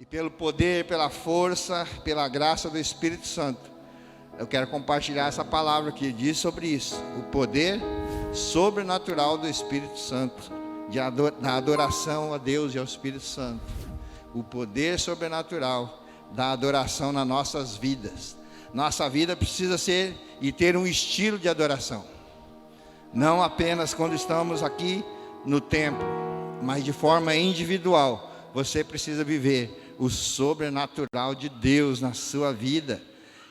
E pelo poder, pela força, pela graça do Espírito Santo, eu quero compartilhar essa palavra que diz sobre isso. O poder sobrenatural do Espírito Santo, da adoração a Deus e ao Espírito Santo. O poder sobrenatural da adoração nas nossas vidas. Nossa vida precisa ser e ter um estilo de adoração. Não apenas quando estamos aqui no templo, mas de forma individual. Você precisa viver o sobrenatural de Deus na sua vida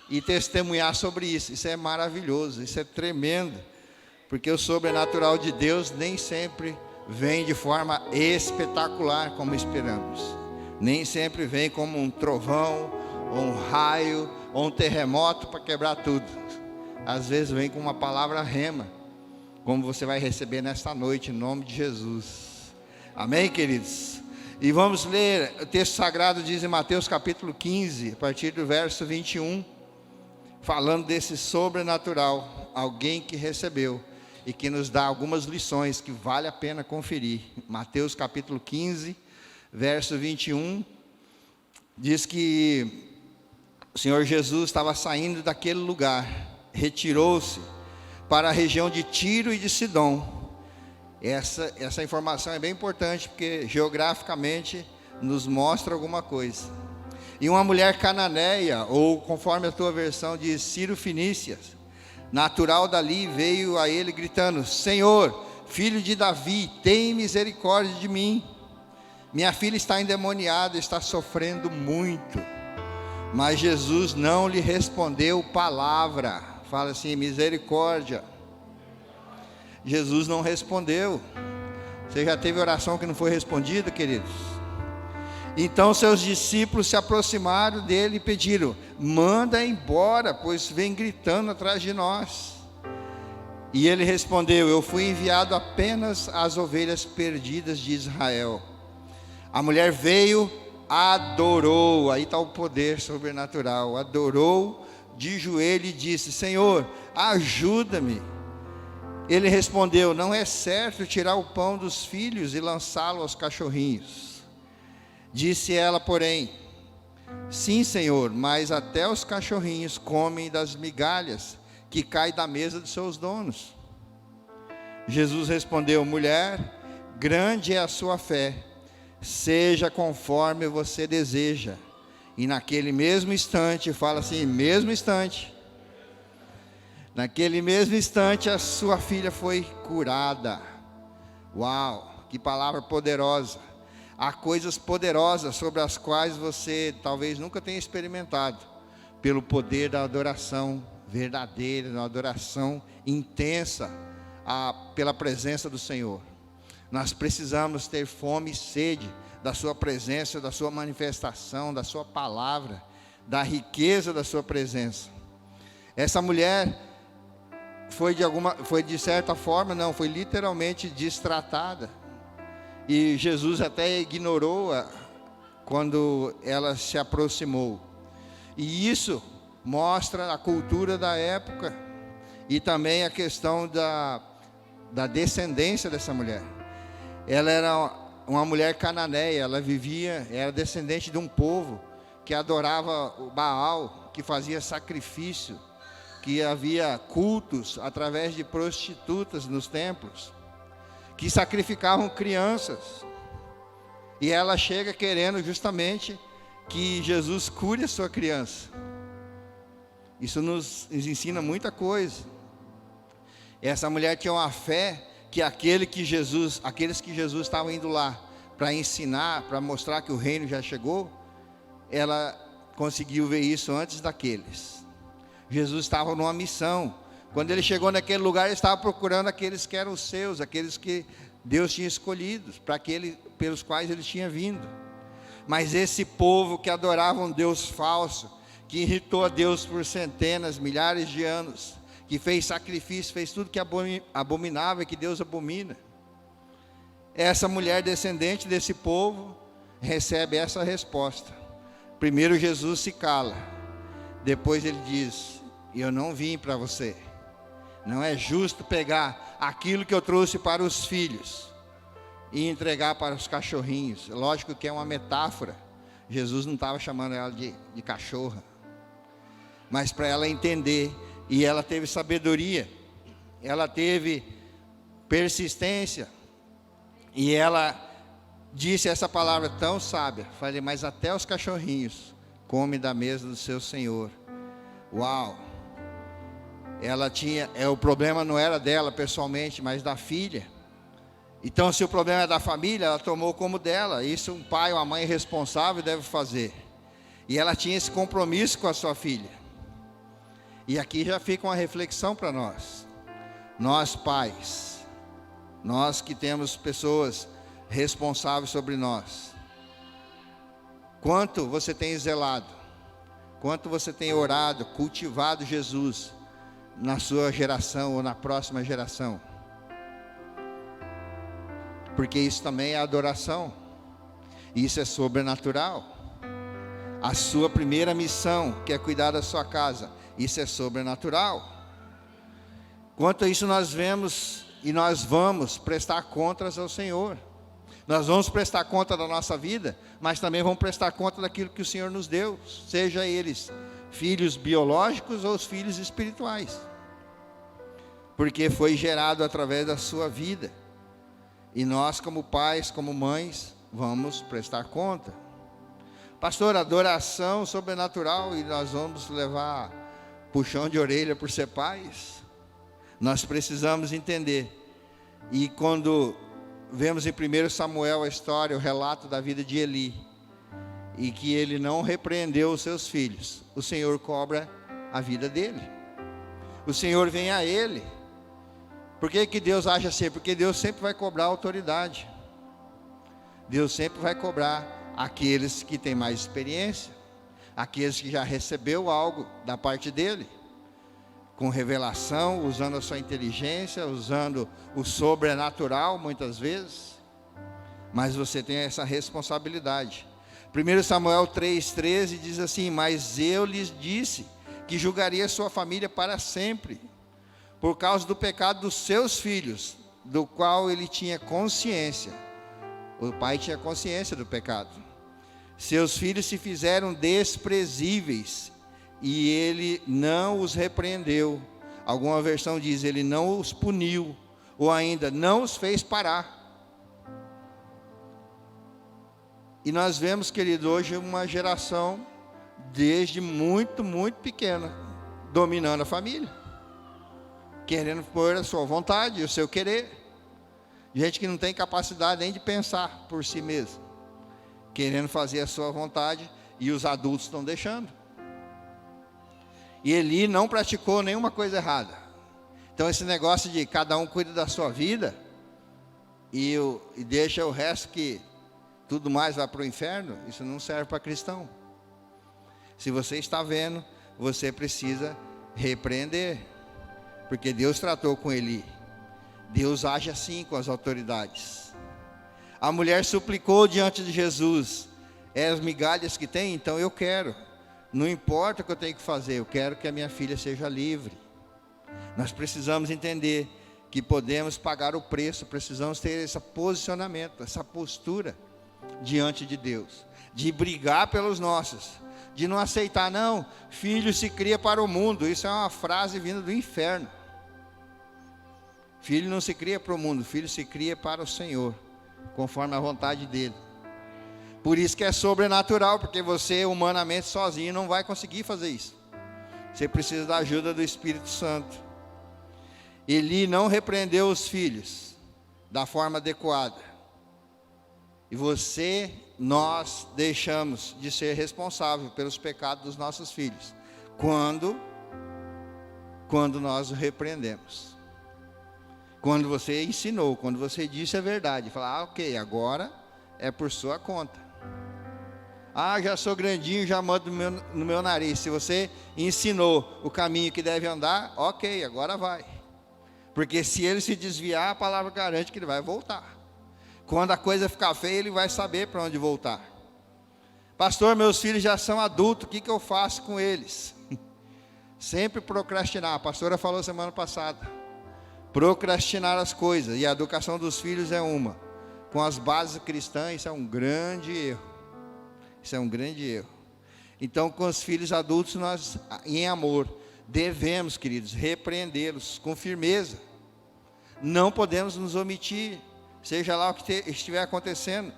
e testemunhar sobre isso. Isso é maravilhoso, isso é tremendo, porque o sobrenatural de Deus nem sempre vem de forma espetacular como esperamos. Nem sempre vem como um trovão, ou um raio, ou um terremoto para quebrar tudo. Às vezes vem com uma palavra rema, como você vai receber nesta noite, em nome de Jesus. Amém, queridos? E vamos ler, o texto sagrado diz em Mateus capítulo 15, a partir do verso 21, falando desse sobrenatural, alguém que recebeu e que nos dá algumas lições que vale a pena conferir. Mateus capítulo 15, verso 21, diz que o Senhor Jesus estava saindo daquele lugar, retirou-se para a região de Tiro e de Sidom. Essa informação é bem importante, porque geograficamente nos mostra alguma coisa. E uma mulher cananeia, ou conforme a tua versão diz, Ciro-fenícia, natural dali, veio a ele gritando: Senhor, filho de Davi, tem misericórdia de mim. Minha filha está endemoniada, está sofrendo muito. Mas Jesus não lhe respondeu palavra. Fala assim: misericórdia. Jesus não respondeu. Você já teve oração que não foi respondida, queridos? Então seus discípulos se aproximaram dele e pediram: manda embora, pois vem gritando atrás de nós. E ele respondeu: eu fui enviado apenas às ovelhas perdidas de Israel. A mulher veio, adorou, aí está o poder sobrenatural, adorou de joelho e disse: Senhor, ajuda-me. Ele respondeu: não é certo tirar o pão dos filhos e lançá-lo aos cachorrinhos. Disse ela, porém: sim, Senhor, mas até os cachorrinhos comem das migalhas que caem da mesa de seus donos. Jesus respondeu: mulher, grande é a sua fé, seja conforme você deseja. E naquele mesmo instante, fala assim, mesmo instante, naquele mesmo instante a sua filha foi curada. Uau, que palavra poderosa. Há coisas poderosas sobre as quais você talvez nunca tenha experimentado, pelo poder da adoração verdadeira, da adoração intensa, pela presença do Senhor. Nós precisamos ter fome e sede da sua presença, da sua manifestação, da sua palavra, da riqueza da sua presença. Essa mulher foi de certa forma, não, foi literalmente destratada. E Jesus até ignorou-a quando ela se aproximou. E isso mostra a cultura da época e também a questão da descendência dessa mulher. Ela era uma mulher cananeia, ela era descendente de um povo que adorava o Baal, que fazia sacrifício, que havia cultos através de prostitutas nos templos, que sacrificavam crianças. E ela chega querendo justamente que Jesus cure a sua criança. Isso nos ensina muita coisa. Essa mulher tinha uma fé que aqueles que Jesus estavam indo lá para ensinar, para mostrar que o reino já chegou, ela conseguiu ver isso antes daqueles. Jesus estava numa missão. Quando ele chegou naquele lugar, ele estava procurando aqueles que eram os seus, aqueles que Deus tinha escolhido, pelos quais ele tinha vindo. Mas esse povo que adorava um Deus falso, que irritou a Deus por centenas, milhares de anos, que fez sacrifício, fez tudo que abominável, que Deus abomina. Essa mulher descendente desse povo recebe essa resposta. Primeiro Jesus se cala, depois ele diz: eu não vim para você. Não é justo pegar aquilo que eu trouxe para os filhos e entregar para os cachorrinhos. Lógico que é uma metáfora Jesus não estava chamando ela de cachorra, mas para ela entender. E ela teve sabedoria, ela teve persistência, e ela disse essa palavra tão sábia. Falei, mas até os cachorrinhos comem da mesa do seu Senhor. Uau! Ela tinha, o problema não era dela pessoalmente, mas da filha. Então, se o problema é da família, ela tomou como dela. Isso um pai ou uma mãe responsável deve fazer. E ela tinha esse compromisso com a sua filha. E aqui já fica uma reflexão para nós. Nós pais, nós que temos pessoas responsáveis sobre nós. Quanto você tem zelado? Quanto você tem orado, cultivado Jesus na sua geração ou na próxima geração? Porque isso também é adoração. Isso é sobrenatural. A sua primeira missão, que é cuidar da sua casa, isso é sobrenatural. Quanto a isso nós vemos e nós vamos prestar contas ao Senhor. Nós vamos prestar conta da nossa vida, mas também vamos prestar conta daquilo que o Senhor nos deu, seja eles filhos biológicos ou os filhos espirituais, porque foi gerado através da sua vida, e nós como pais, como mães, vamos prestar conta. Pastor, adoração sobrenatural, e nós vamos levar puxão de orelha por ser pais? Nós precisamos entender. E quando vemos em 1 Samuel a história, o relato da vida de Eli, e que ele não repreendeu os seus filhos, o Senhor cobra a vida dele. O Senhor vem a ele. Por que Deus age assim? Porque Deus sempre vai cobrar a autoridade. Deus sempre vai cobrar aqueles que têm mais experiência, aqueles que já recebeu algo da parte dele, com revelação, usando a sua inteligência, usando o sobrenatural muitas vezes. Mas você tem essa responsabilidade. 1 Samuel 3,13 diz assim: mas eu lhes disse que julgaria sua família para sempre, por causa do pecado dos seus filhos, do qual ele tinha consciência. O pai tinha consciência do pecado. Seus filhos se fizeram desprezíveis, e ele não os repreendeu. Alguma versão diz, ele não os puniu, ou ainda, não os fez parar. E nós vemos, querido, hoje uma geração, desde muito, muito pequena, dominando a família, querendo pôr a sua vontade, o seu querer. Gente que não tem capacidade nem de pensar por si mesmo, querendo fazer a sua vontade, e os adultos estão deixando. E Eli não praticou nenhuma coisa errada. Então esse negócio de cada um cuida da sua vida e deixa o resto que tudo mais vai para o inferno, isso não serve para cristão. Se você está vendo, você precisa repreender, porque Deus tratou com Eli. Deus age assim com as autoridades. A mulher suplicou diante de Jesus: é as migalhas que tem, então eu quero. Não importa o que eu tenho que fazer, eu quero que a minha filha seja livre. Nós precisamos entender que podemos pagar o preço, precisamos ter esse posicionamento, essa postura diante de Deus, de brigar pelos nossos, de não aceitar, não, filho se cria para o mundo. Isso é uma frase vinda do inferno. Filho não se cria para o mundo, filho se cria para o Senhor, conforme a vontade dele. Por isso que é sobrenatural, porque você humanamente sozinho não vai conseguir fazer isso. Você precisa da ajuda do Espírito Santo. Eli não repreendeu os filhos da forma adequada. E nós deixamos de ser responsável pelos pecados dos nossos filhos quando nós o repreendemos. Quando você ensinou, quando você disse a verdade, falar, ok, agora é por sua conta. Já sou grandinho, já mando no meu nariz. Se você ensinou o caminho que deve andar, ok, agora vai. Porque se ele se desviar, a palavra garante que ele vai voltar. Quando a coisa ficar feia, ele vai saber para onde voltar. Pastor, meus filhos já são adultos, o que eu faço com eles? Sempre procrastinar. A pastora falou semana passada. Procrastinar as coisas, e a educação dos filhos é uma. Com as bases cristãs, isso é um grande erro. Isso é um grande erro. Então, com os filhos adultos, nós, em amor, devemos, queridos, repreendê-los com firmeza. Não podemos nos omitir, seja lá o que estiver acontecendo,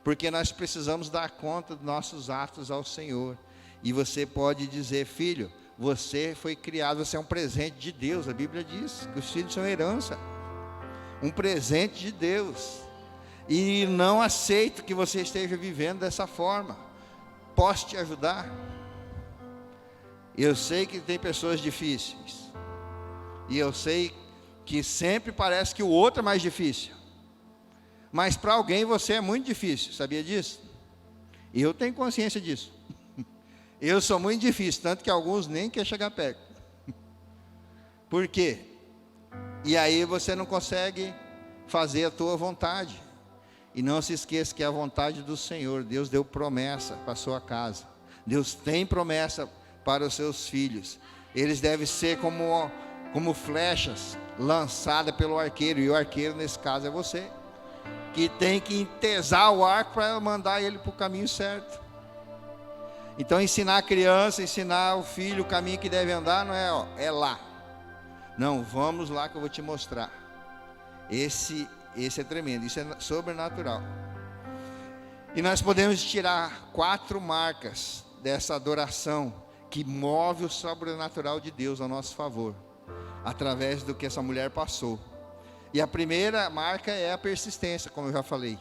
porque nós precisamos dar conta dos nossos atos ao Senhor. E você pode dizer: filho, você foi criado, você é um presente de Deus. A Bíblia diz que os filhos são herança, um presente de Deus. E não aceito que você esteja vivendo dessa forma. Posso te ajudar? Eu sei que tem pessoas difíceis, e eu sei que sempre parece que o outro é mais difícil, mas para alguém você é muito difícil, sabia disso? E eu tenho consciência disso. Eu sou muito difícil, tanto que alguns nem querem chegar perto. Por quê? E aí você não consegue fazer a tua vontade. E não se esqueça que é a vontade do Senhor. Deus deu promessa para a sua casa. Deus tem promessa para os seus filhos. Eles devem ser como flechas lançadas pelo arqueiro. E o arqueiro, nesse caso, é você, que tem que entesar o arco para mandar ele para o caminho certo. Então, ensinar a criança, ensinar o filho o caminho que deve andar, não é lá. Não, vamos lá que eu vou te mostrar. Esse é tremendo, isso é sobrenatural. E nós podemos tirar 4 marcas dessa adoração que move o sobrenatural de Deus a nosso favor, através do que essa mulher passou. E a primeira marca é a persistência, como eu já falei.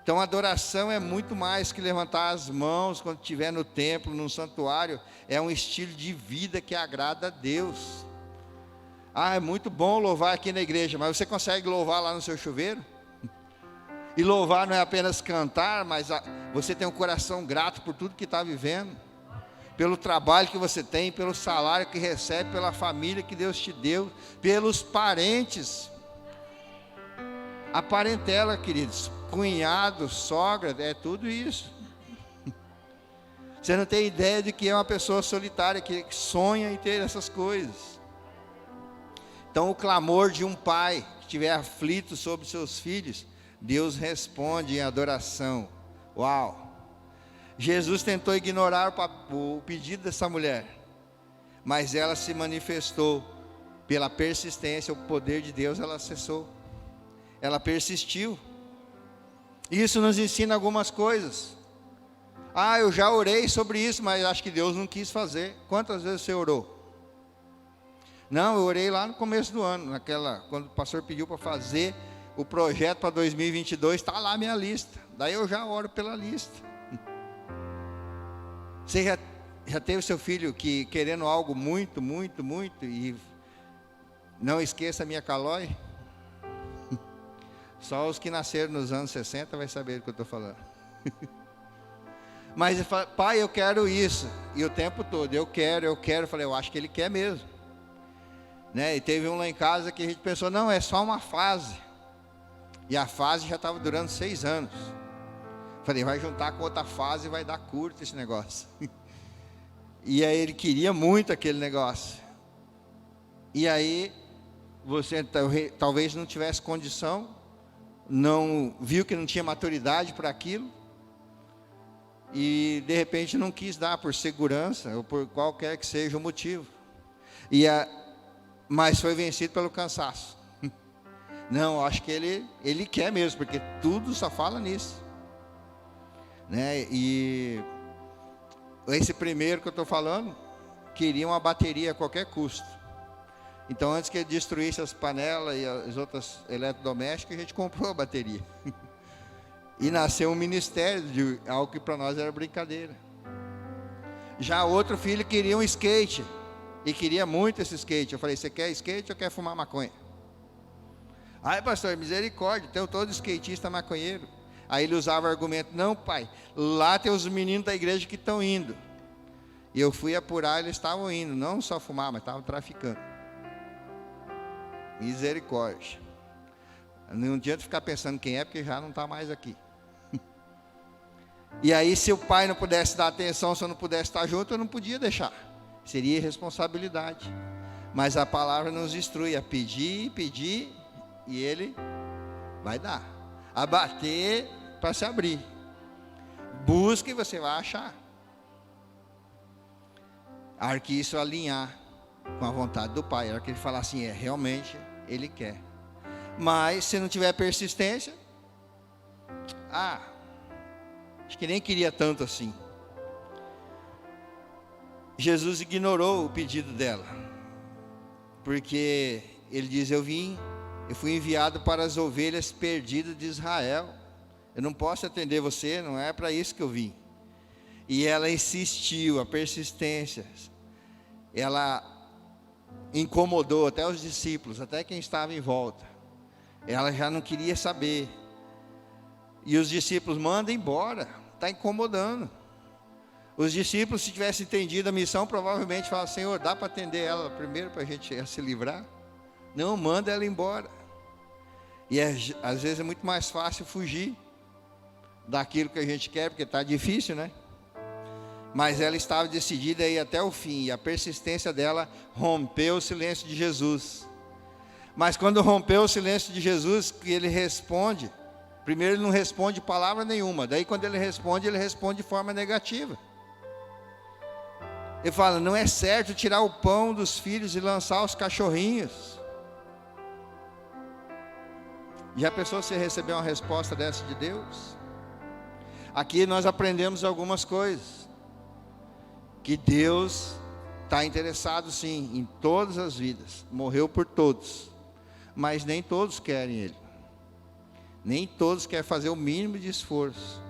Então a adoração é muito mais que levantar as mãos quando estiver no templo, no santuário. É um estilo de vida que agrada a Deus. É muito bom louvar aqui na igreja, mas você consegue louvar lá no seu chuveiro? E louvar não é apenas cantar, mas você tem um coração grato por tudo que está vivendo, pelo trabalho que você tem, pelo salário que recebe, pela família que Deus te deu, pelos parentes, a parentela, queridos, cunhado, sogra, é tudo isso. Você não tem ideia de que é uma pessoa solitária que sonha em ter essas coisas. Então o clamor de um pai que estiver aflito sobre seus filhos, Deus responde em adoração. Uau! Jesus tentou ignorar o pedido dessa mulher, mas ela se manifestou pela persistência. O poder de Deus ela acessou, ela persistiu. Isso nos ensina algumas coisas. Eu já orei sobre isso, mas acho que Deus não quis fazer. Quantas vezes você orou? Não, eu orei lá no começo do ano, quando o pastor pediu para fazer o projeto para 2022, está lá a minha lista. Daí eu já oro pela lista. Você já teve seu filho que querendo algo muito, muito, muito, e não esqueça a minha Calói? Só os que nasceram nos anos 60 vai saber do que eu estou falando. Mas ele fala: pai, eu quero isso. E o tempo todo, eu quero. Eu falei: eu acho que ele quer mesmo. E teve um lá em casa que a gente pensou: não, é só uma fase. E a fase já estava durando 6 anos. Falei: vai juntar com outra fase e vai dar curto esse negócio. E aí ele queria muito aquele negócio. E aí você talvez não tivesse condição, não viu que não tinha maturidade para aquilo, e de repente não quis dar por segurança, ou por qualquer que seja o motivo. Mas foi vencido pelo cansaço. Não, acho que ele quer mesmo, porque tudo só fala nisso. E esse primeiro que eu estou falando, queria uma bateria a qualquer custo. Então, antes que ele destruísse as panelas e as outras eletrodomésticas, a gente comprou a bateria. E nasceu um ministério de algo que para nós era brincadeira. Já outro filho queria um skate, e queria muito esse skate. Eu falei: você quer skate ou quer fumar maconha? Ai, pastor, misericórdia, tem todo skatista maconheiro. Aí ele usava o argumento: não, pai, lá tem os meninos da igreja que estão indo. E eu fui apurar, eles estavam indo, não só fumar, mas estavam traficando. Misericórdia. Não adianta ficar pensando quem é, porque já não está mais aqui. E aí, se o pai não pudesse dar atenção, se eu não pudesse estar junto, eu não podia deixar. Seria irresponsabilidade. Mas a palavra nos instrui a pedir, e ele vai dar. A bater para se abrir. Busque e você vai achar. A hora que isso alinhar com a vontade do Pai, a hora que ele falar assim, realmente ele quer. Mas se não tiver persistência, acho que nem queria tanto assim. Jesus ignorou o pedido dela, porque ele diz, eu fui enviado para as ovelhas perdidas de Israel. Eu não posso atender você, não é para isso que eu vim. E ela insistiu, a persistência, ela incomodou até os discípulos, até quem estava em volta. Ela já não queria saber. E os discípulos, manda embora, está incomodando. Os discípulos, se tivessem entendido a missão, provavelmente falavam, Senhor, dá para atender ela primeiro para a gente se livrar? Não, manda ela embora. E às vezes é muito mais fácil fugir daquilo que a gente quer, porque está difícil, né? Mas ela estava decidida a ir até o fim, e a persistência dela rompeu o silêncio de Jesus. Mas quando rompeu o silêncio de Jesus, que ele responde, primeiro ele não responde palavra nenhuma, daí quando ele responde de forma negativa. Ele fala, não é certo tirar o pão dos filhos e lançar os cachorrinhos. Já pensou se receber uma resposta dessa de Deus? Aqui nós aprendemos algumas coisas. Que Deus está interessado sim, em todas as vidas. Morreu por todos. Mas nem todos querem Ele. Nem todos querem fazer o mínimo de esforço.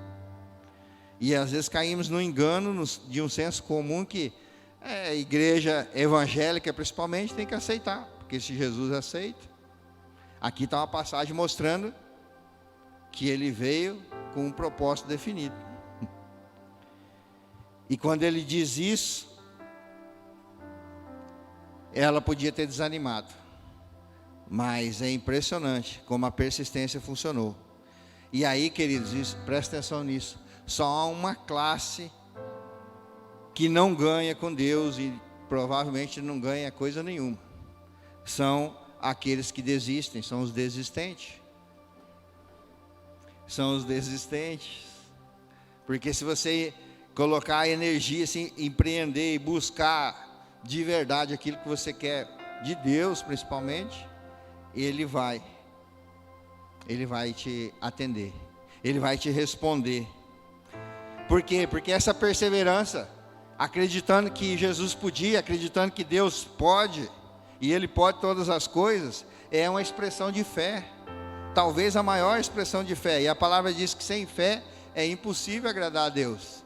E às vezes caímos no engano de um senso comum que a igreja evangélica principalmente tem que aceitar. Porque se Jesus aceita, aqui está uma passagem mostrando que Ele veio com um propósito definido. E quando Ele diz isso, ela podia ter desanimado. Mas é impressionante como a persistência funcionou. E aí, queridos, presta atenção nisso. Só há uma classe que não ganha com Deus e provavelmente não ganha coisa nenhuma. São aqueles que desistem, são os desistentes. São os desistentes. Porque se você colocar a energia assim, empreender e buscar de verdade aquilo que você quer, de Deus principalmente, Ele vai te atender, Ele vai te responder. Por quê? Porque essa perseverança, acreditando que Jesus podia, acreditando que Deus pode, e Ele pode todas as coisas, é uma expressão de fé, talvez a maior expressão de fé, e a palavra diz que sem fé é impossível agradar a Deus.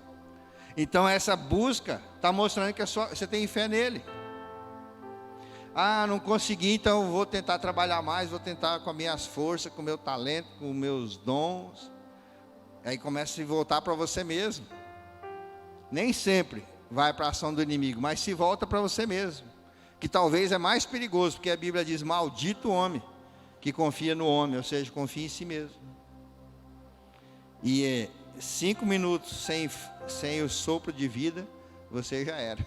Então essa busca está mostrando que você tem fé nele. Não consegui, então vou tentar trabalhar mais, vou tentar com as minhas forças, com o meu talento, com os meus dons. Aí começa a se voltar para você mesmo. Nem sempre vai para a ação do inimigo, mas se volta para você mesmo. Que talvez é mais perigoso, porque a Bíblia diz, maldito o homem que confia no homem, ou seja, confia em si mesmo. E 5 minutos sem o sopro de vida, você já era.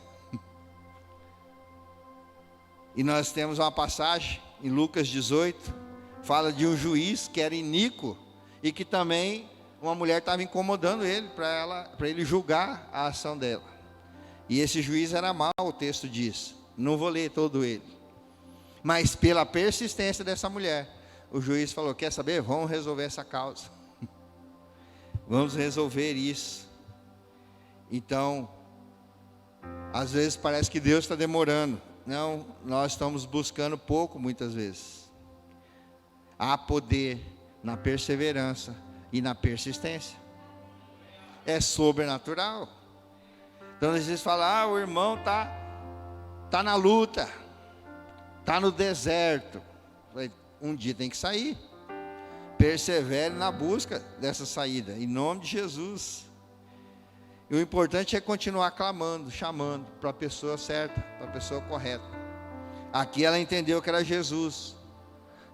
E nós temos uma passagem em Lucas 18, fala de um juiz que era iníquo e que também uma mulher estava incomodando ele para ele julgar a ação dela. E esse juiz era mau, o texto diz. Não vou ler todo ele. Mas pela persistência dessa mulher, o juiz falou, quer saber? Vamos resolver essa causa. Vamos resolver isso. Então, às vezes parece que Deus está demorando. Não, nós estamos buscando pouco muitas vezes. Há poder na perseverança e na persistência. É sobrenatural. Então às vezes fala, o irmão tá na luta, tá no deserto. Um dia tem que sair. Persevere na busca dessa saída, em nome de Jesus. E o importante é continuar clamando, chamando para a pessoa certa, para a pessoa correta. Aqui ela entendeu que era Jesus.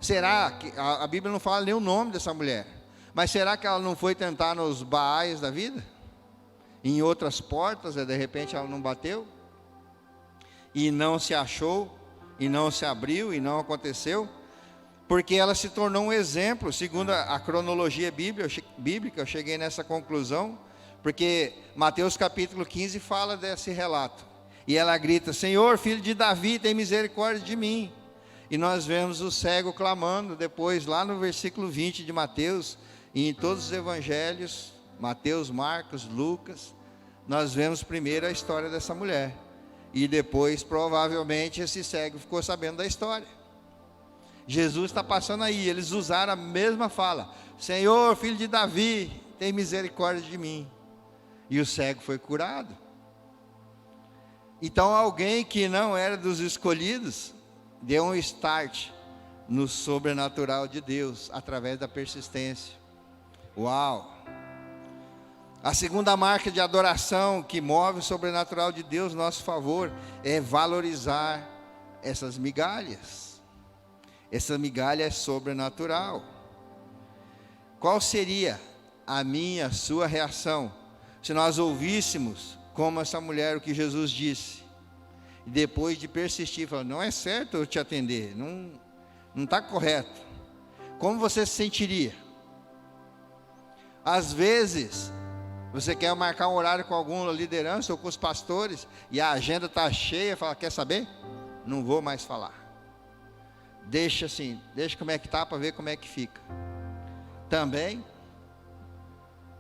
Será que a Bíblia não fala nem o nome dessa mulher? Mas será que ela não foi tentar nos Baais da vida? Em outras portas, de repente ela não bateu? E não se achou? E não se abriu? E não aconteceu? Porque ela se tornou um exemplo, segundo a cronologia bíblica, eu cheguei nessa conclusão, Porque Mateus capítulo 15 fala desse relato. E ela grita: Senhor, filho de Davi, tem misericórdia de mim. E nós vemos o cego clamando depois, lá no versículo 20 de Mateus, e em todos os evangelhos, Mateus, Marcos, Lucas, nós vemos primeiro a história dessa mulher. E depois, provavelmente, esse cego ficou sabendo da história. Jesus está passando aí, eles usaram a mesma fala: Senhor, filho de Davi, tem misericórdia de mim. E o cego foi curado. Então alguém que não era dos escolhidos, deu um start no sobrenatural de Deus, através da persistência. Uau! A segunda marca de adoração que move o sobrenatural de Deus a nosso favor, é valorizar essas migalhas. Essa migalha é sobrenatural. Qual seria a minha, a sua reação, se nós ouvíssemos, como essa mulher, o que Jesus disse, e depois de persistir, falando: não é certo eu te atender, não está correto. Como você se sentiria? Às vezes, você quer marcar um horário com alguma liderança ou com os pastores, e a agenda está cheia, fala: quer saber? Não vou mais falar. Deixa assim, deixa como é que está para ver como é que fica. Também,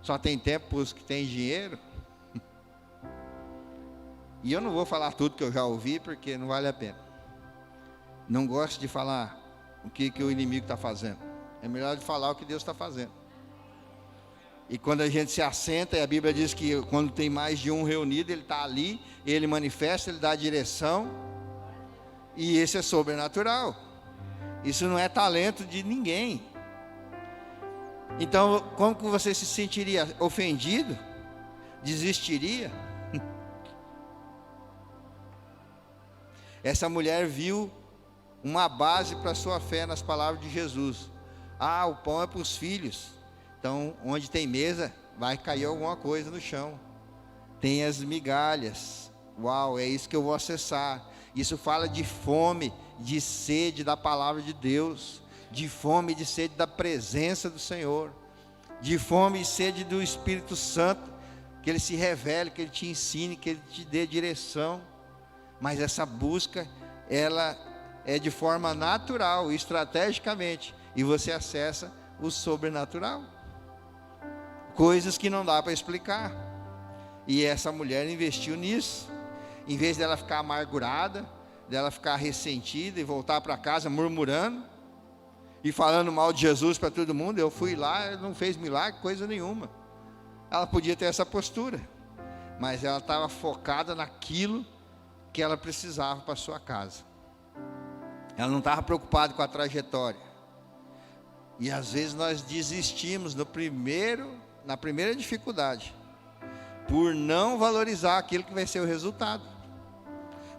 só tem tempo para os que têm dinheiro. E eu não vou falar tudo que eu já ouvi, porque não vale a pena. Não gosto de falar o que o inimigo está fazendo. É melhor de falar o que Deus está fazendo. E quando a gente se assenta, e a Bíblia diz que quando tem mais de um reunido, ele está ali, ele manifesta, ele dá a direção. E esse é sobrenatural. Isso não é talento de ninguém. Então, como que você se sentiria? Ofendido? Desistiria? Essa mulher viu uma base para a sua fé nas palavras de Jesus. Ah, o pão é para os filhos. Então, onde tem mesa, vai cair alguma coisa no chão. Tem as migalhas. Uau, é isso que eu vou acessar. Isso fala de fome, de sede da palavra de Deus, de fome e de sede da presença do Senhor, de fome e sede do Espírito Santo, que Ele se revele, que Ele te ensine, que Ele te dê direção. Mas essa busca, ela é de forma natural, estrategicamente, e você acessa o sobrenatural. Coisas que não dá para explicar. E essa mulher investiu nisso. Em vez dela ficar amargurada, dela ficar ressentida e voltar para casa murmurando e falando mal de Jesus para todo mundo: eu fui lá, ele não fez milagre, coisa nenhuma. Ela podia ter essa postura, mas ela estava focada naquilo que ela precisava para a sua casa. Ela não estava preocupada com a trajetória. E às vezes nós desistimos na primeira dificuldade, por não valorizar aquilo que vai ser o resultado,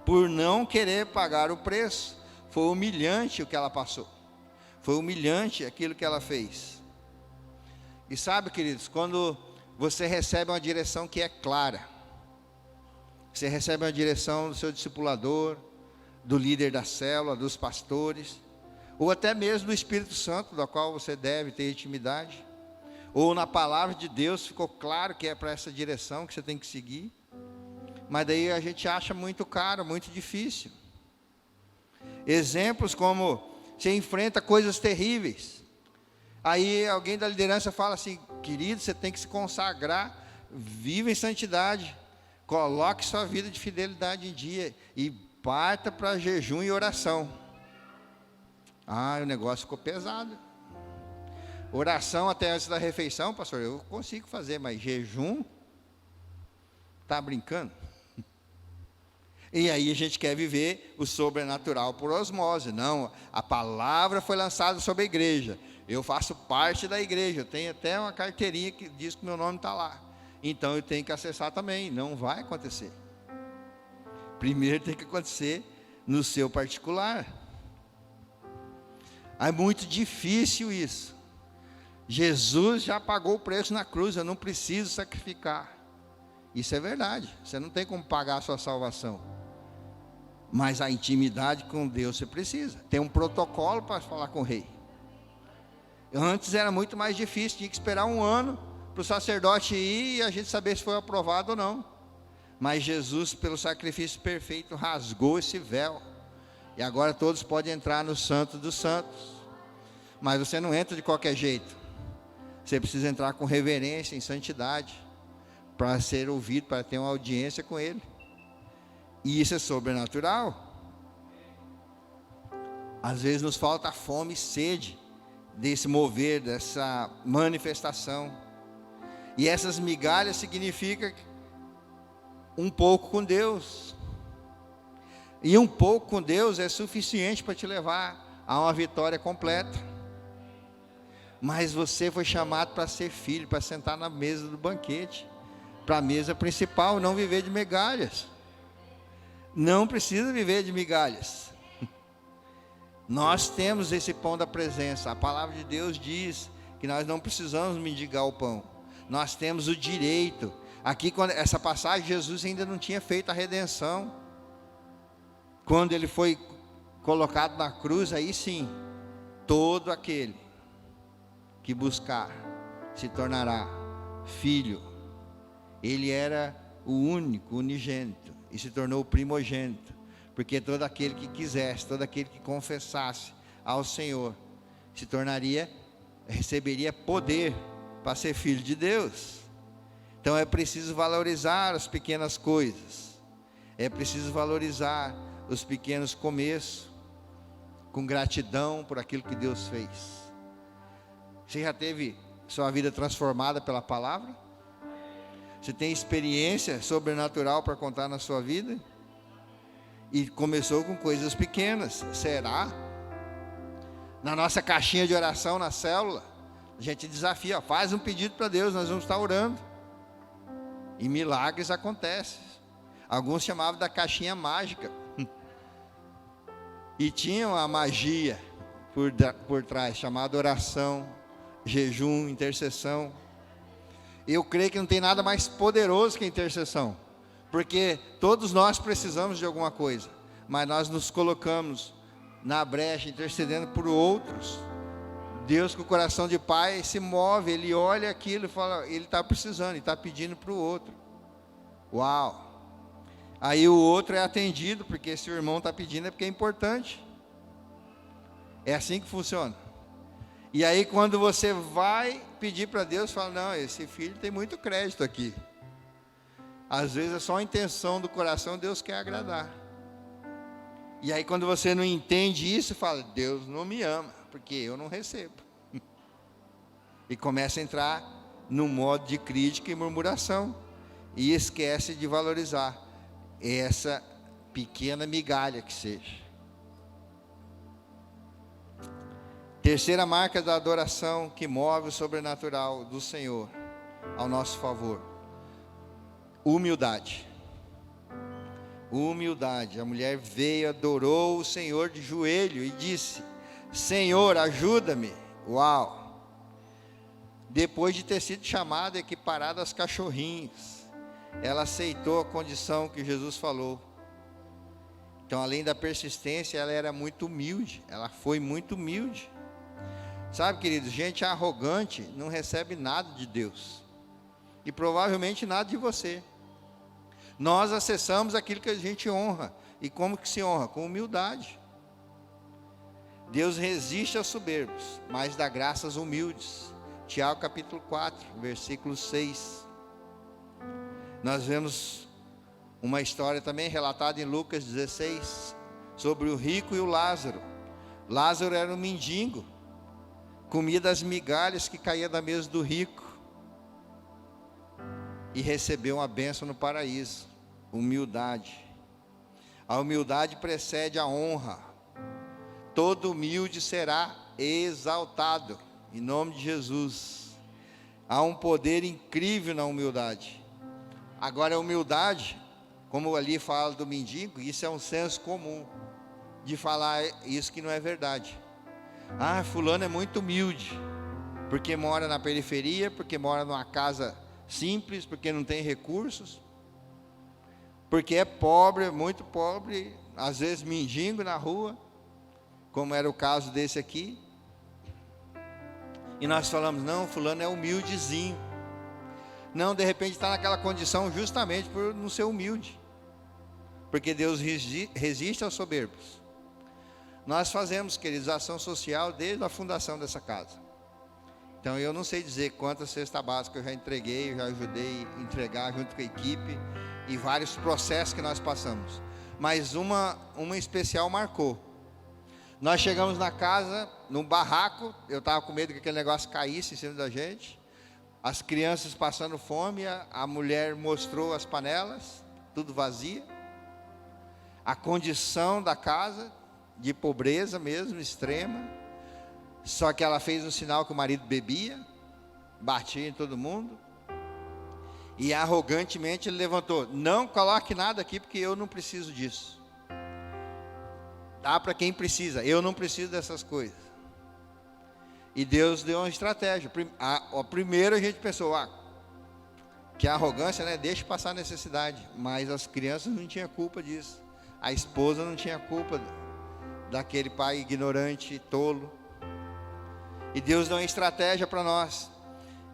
por não querer pagar o preço. Foi humilhante o que ela passou, foi humilhante aquilo que ela fez. E sabe, queridos, quando você recebe uma direção que é clara, você recebe uma direção do seu discipulador, do líder da célula, dos pastores, ou até mesmo do Espírito Santo, da qual você deve ter intimidade, ou na palavra de Deus ficou claro que é para essa direção que você tem que seguir, mas daí a gente acha muito caro, muito difícil. Exemplos como: você enfrenta coisas terríveis, aí alguém da liderança fala assim: querido, você tem que se consagrar, viva em santidade, coloque sua vida de fidelidade em dia e parta para jejum e oração. Ah, o negócio ficou pesado. Oração até antes da refeição, pastor, eu consigo fazer, mas jejum? Está brincando? E aí a gente quer viver o sobrenatural por osmose. Não, a palavra foi lançada sobre a igreja, eu faço parte da igreja, eu tenho até uma carteirinha que diz que meu nome está lá, então eu tenho que acessar também. Não vai acontecer. Primeiro tem que acontecer no seu particular. É muito difícil isso. Jesus já pagou o preço na cruz, eu não preciso sacrificar. Isso é verdade, você não tem como pagar a sua salvação, mas a intimidade com Deus você precisa. Tem um protocolo para falar com o rei. Antes era muito mais difícil, tinha que esperar um ano para o sacerdote ir e a gente saber se foi aprovado ou não. Mas Jesus, pelo sacrifício perfeito, rasgou esse véu. E agora todos podem entrar no Santo dos Santos. Mas você não entra de qualquer jeito. Você precisa entrar com reverência, em santidade, para ser ouvido, para ter uma audiência com Ele. E isso é sobrenatural. Às vezes nos falta fome e sede desse mover, dessa manifestação. E essas migalhas significam um pouco com Deus. E um pouco com Deus é suficiente para te levar a uma vitória completa. Mas você foi chamado para ser filho, para sentar na mesa do banquete, para a mesa principal, não viver de migalhas. Não precisa viver de migalhas. Nós temos esse pão da presença. A palavra de Deus diz que nós não precisamos mendigar o pão. Nós temos o direito. Aqui, quando essa passagem, Jesus ainda não tinha feito a redenção. Quando ele foi colocado na cruz, aí sim, todo aquele que buscar se tornará filho. Ele era o único, unigênito, e se tornou o primogênito, porque todo aquele que quisesse, todo aquele que confessasse ao Senhor, receberia poder para ser filho de Deus. Então é preciso valorizar as pequenas coisas, é preciso valorizar os pequenos começos, com gratidão por aquilo que Deus fez. Você já teve sua vida transformada pela palavra? Você tem experiência sobrenatural para contar na sua vida? E começou com coisas pequenas, será? Na nossa caixinha de oração na célula, a gente desafia, faz um pedido para Deus, nós vamos estar orando. E milagres acontecem. Alguns chamavam da caixinha mágica. E tinham a magia por trás, chamada oração, jejum, intercessão. Eu creio que não tem nada mais poderoso que a intercessão, porque todos nós precisamos de alguma coisa, mas nós nos colocamos na brecha, intercedendo por outros. Deus, com o coração de pai, se move, ele olha aquilo e fala, ele está precisando, ele está pedindo para o outro. Uau! Aí o outro é atendido, porque se o irmão está pedindo é porque é importante. É assim que funciona. E aí quando você vai pedir para Deus, fala, não, esse filho tem muito crédito aqui. Às vezes é só a intenção do coração, Deus quer agradar. E aí quando você não entende isso, fala, Deus não me ama, porque eu não recebo. E começa a entrar no modo de crítica e murmuração. E esquece de valorizar essa pequena migalha que seja. Terceira marca da adoração que move o sobrenatural do Senhor ao nosso favor: humildade. Humildade. A mulher veio, adorou o Senhor de joelho e disse, Senhor, ajuda-me. Uau! Depois de ter sido chamada, equiparada aos cachorrinhos, ela aceitou a condição que Jesus falou. Então, além da persistência, ela era muito humilde. Ela foi muito humilde. Sabe, queridos, gente arrogante não recebe nada de Deus. E provavelmente nada de você. Nós acessamos aquilo que a gente honra. E como que se honra? Com humildade. Deus resiste aos soberbos, mas dá graça aos humildes. Tiago capítulo 4, versículo 6. Nós vemos uma história também relatada em Lucas 16, sobre o rico e o Lázaro. Lázaro era um mendigo, comia das migalhas que caía da mesa do rico, e recebeu uma bênção no paraíso. Humildade. A humildade precede a honra. Todo humilde será exaltado, em nome de Jesus. Há um poder incrível na humildade. Agora a humildade, como ali fala do mendigo, isso é um senso comum, de falar isso que não é verdade. Ah, fulano é muito humilde, porque mora na periferia, porque mora numa casa simples, porque não tem recursos, porque é pobre, muito pobre, às vezes mendigo na rua, como era o caso desse aqui. E nós falamos, não, fulano é humildezinho. Não, de repente está naquela condição justamente por não ser humilde. Porque Deus resiste aos soberbos. Nós fazemos, queridos, ação social desde a fundação dessa casa. Então eu não sei dizer quantas cestas básicas eu já entreguei, eu já ajudei a entregar junto com a equipe, e vários processos que nós passamos. Mas uma especial marcou. Nós chegamos na casa, num barraco, eu estava com medo que aquele negócio caísse em cima da gente. As crianças passando fome, a mulher mostrou as panelas, tudo vazia. A condição da casa, de pobreza mesmo, extrema. Só que ela fez um sinal que o marido bebia, batia em todo mundo. E arrogantemente ele levantou: não coloque nada aqui porque eu não preciso disso. Dá para quem precisa, eu não preciso dessas coisas. E Deus deu uma estratégia. Primeiro a gente pensou, que a arrogância, né, deixa passar a necessidade. Mas as crianças não tinham culpa disso. A esposa não tinha culpa daquele pai ignorante, tolo. E Deus deu uma estratégia para nós.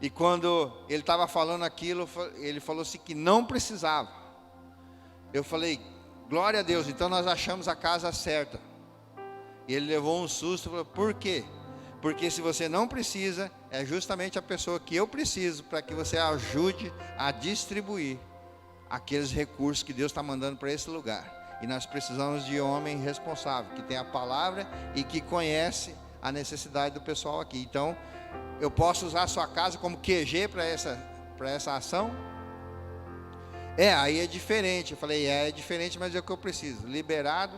E quando ele estava falando aquilo, ele falou assim que não precisava. Eu falei, glória a Deus, então nós achamos a casa certa. E ele levou um susto e falou, por quê? Porque se você não precisa, é justamente a pessoa que eu preciso para que você ajude a distribuir aqueles recursos que Deus está mandando para esse lugar. E nós precisamos de homem responsável, que tem a palavra e que conhece a necessidade do pessoal aqui. Então, eu posso usar a sua casa como QG para essa ação? Aí é diferente. Eu falei, é diferente, mas é o que eu preciso. Liberado,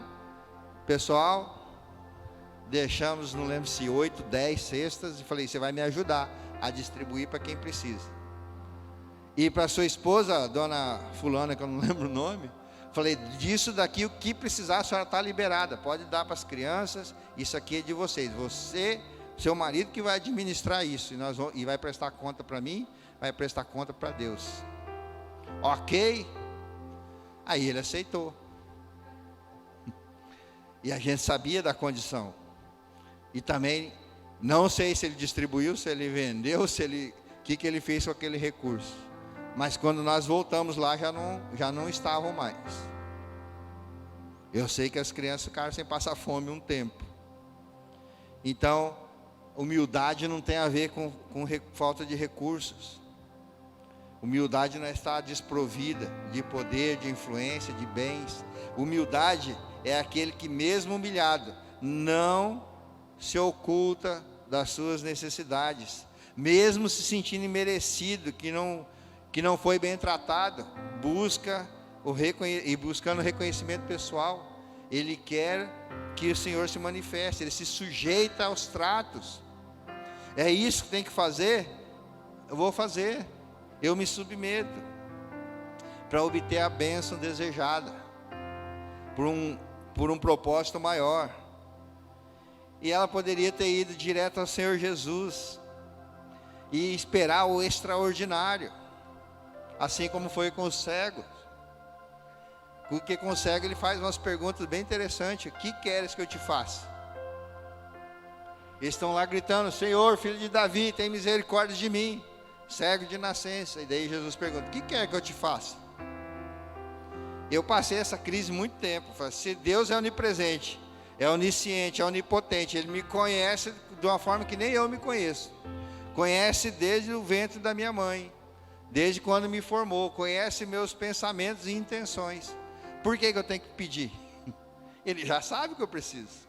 pessoal, deixamos, não lembro se 8, 10 cestas, e falei, você vai me ajudar a distribuir para quem precisa. E para sua esposa, dona fulana, que eu não lembro o nome, falei, disso daqui, o que precisar, a senhora está liberada, pode dar para as crianças, isso aqui é de vocês, seu marido que vai administrar isso, e vai prestar conta para mim, vai prestar conta para Deus. Ok? Aí ele aceitou. E a gente sabia da condição. E também, não sei se ele distribuiu, se ele vendeu, o que ele fez com aquele recurso. Mas quando nós voltamos lá, já não estavam mais. Eu sei que as crianças ficaram sem passar fome um tempo. Então, humildade não tem a ver com falta de recursos. Humildade não é estar desprovida de poder, de influência, de bens. Humildade é aquele que mesmo humilhado, não se oculta das suas necessidades. Mesmo se sentindo imerecido, que não foi bem tratado, buscando reconhecimento pessoal. Ele quer que o Senhor se manifeste, ele se sujeita aos tratos. É isso que tem que fazer? Eu vou fazer. Eu me submeto para obter a bênção desejada por um propósito maior. E ela poderia ter ido direto ao Senhor Jesus e esperar o extraordinário, assim como foi com os cegos. Porque com o cego ele faz umas perguntas bem interessantes: o que queres que eu te faça? Eles estão lá gritando: Senhor, filho de Davi, tem misericórdia de mim, cego de nascença. E daí Jesus pergunta: o que quer que eu te faça? Eu passei essa crise muito tempo. Falei, se Deus é onipresente, é onisciente, é onipotente, Ele me conhece de uma forma que nem eu me conheço. Conhece desde o ventre da minha mãe, desde quando me formou, conhece meus pensamentos e intenções. Por que eu tenho que pedir? Ele já sabe o que eu preciso.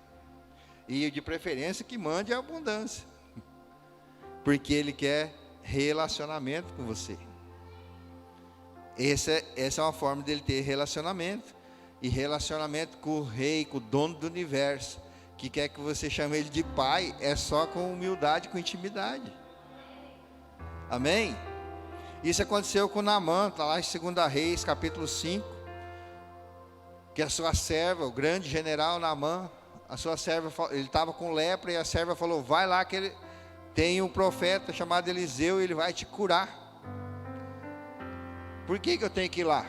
E de preferência que mande a abundância, porque Ele quer relacionamento com você. Essa é uma forma dele ter relacionamento. E relacionamento com o rei, com o dono do universo, que quer que você chame ele de pai, é só com humildade, com intimidade. Amém? Isso aconteceu com Naamã, está lá em 2 Reis, capítulo 5, que a sua serva, o grande general Naamã, a sua serva, ele estava com lepra, e a serva falou: vai lá que ele tem um profeta chamado Eliseu, e ele vai te curar. Por que eu tenho que ir lá?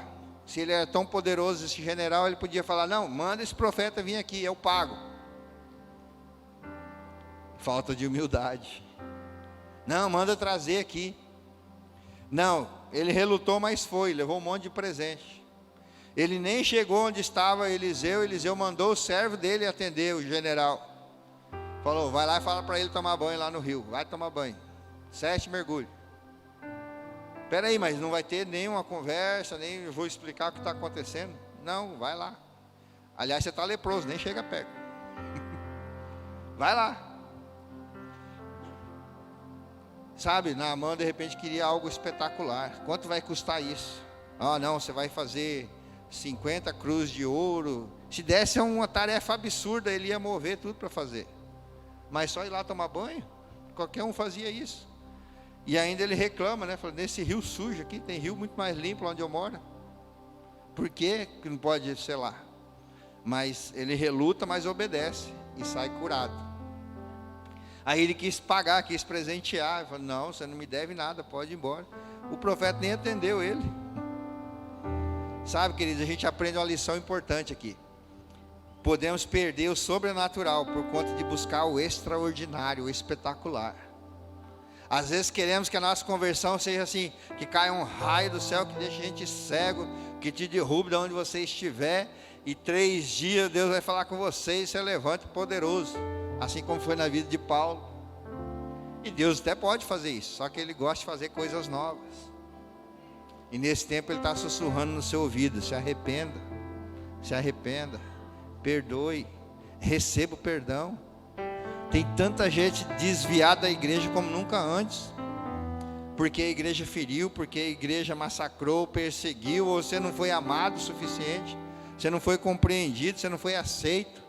Se ele era tão poderoso, esse general, ele podia falar: não, manda esse profeta vir aqui, eu pago. Falta de humildade. Não, manda trazer aqui. Não, ele relutou, mas foi, levou um monte de presente. Ele nem chegou onde estava Eliseu mandou o servo dele atender, o general. Falou, vai lá e fala para ele tomar banho lá no rio, vai tomar banho, 7 mergulhos. Espera aí, mas não vai ter nenhuma conversa, nem eu vou explicar o que está acontecendo. Não, vai lá. Aliás, você está leproso, nem chega perto. Vai lá. Sabe, Naamã de repente queria algo espetacular. Quanto vai custar isso? Ah, não, você vai fazer 50 cruzes de ouro. Se desse uma tarefa absurda, ele ia mover tudo para fazer. Mas só ir lá tomar banho, qualquer um fazia isso. E ainda ele reclama, né? Fala, nesse rio sujo aqui, tem rio muito mais limpo lá onde eu moro. Por que não pode, sei lá? Mas ele reluta, mas obedece e sai curado. Aí ele quis pagar, quis presentear. Ele falou, não, você não me deve nada, pode ir embora. O profeta nem atendeu ele. Sabe, queridos, a gente aprende uma lição importante aqui. Podemos perder o sobrenatural por conta de buscar o extraordinário, o espetacular. Às vezes queremos que a nossa conversão seja assim, que caia um raio do céu, que deixe a gente cego, que te derrube de onde você estiver, e 3 dias Deus vai falar com você e você levante poderoso, assim como foi na vida de Paulo. E Deus até pode fazer isso, só que Ele gosta de fazer coisas novas. E nesse tempo Ele está sussurrando no seu ouvido, se arrependa, perdoe, receba o perdão. Tem tanta gente desviada da igreja como nunca antes, porque a igreja feriu, porque a igreja massacrou, perseguiu, ou você não foi amado o suficiente, você não foi compreendido, você não foi aceito.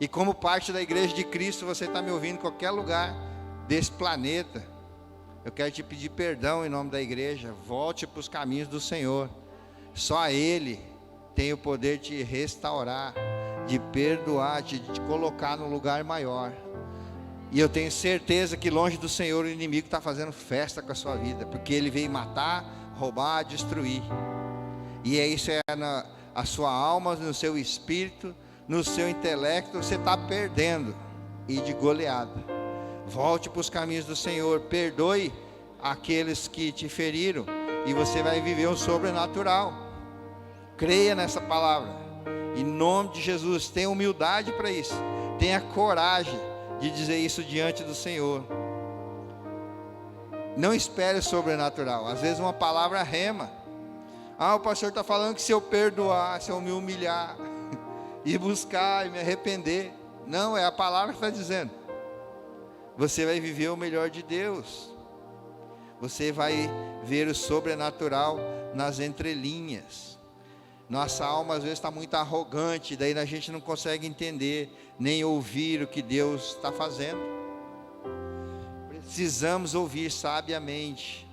E como parte da igreja de Cristo, você está me ouvindo em qualquer lugar desse planeta, eu quero te pedir perdão em nome da igreja. Volte para os caminhos do Senhor. Só Ele tem o poder de te restaurar, de perdoar, de te colocar no lugar maior. E eu tenho certeza que longe do Senhor o inimigo está fazendo festa com a sua vida, porque ele veio matar, roubar, destruir. E é isso, na a sua alma, no seu espírito, no seu intelecto, você está perdendo, e de goleada. Volte para os caminhos do Senhor, perdoe aqueles que te feriram, e você vai viver o sobrenatural. Creia nessa palavra, em nome de Jesus. Tenha humildade para isso, tenha coragem de dizer isso diante do Senhor. Não espere o sobrenatural. Às vezes uma palavra rema. Ah, o pastor está falando que se eu perdoar, se eu me humilhar e buscar e me arrepender, não, é a palavra que está dizendo. Você vai viver o melhor de Deus. Você vai ver o sobrenatural nas entrelinhas. Nossa alma às vezes está muito arrogante, daí a gente não consegue entender, nem ouvir o que Deus está fazendo. Precisamos ouvir sabiamente.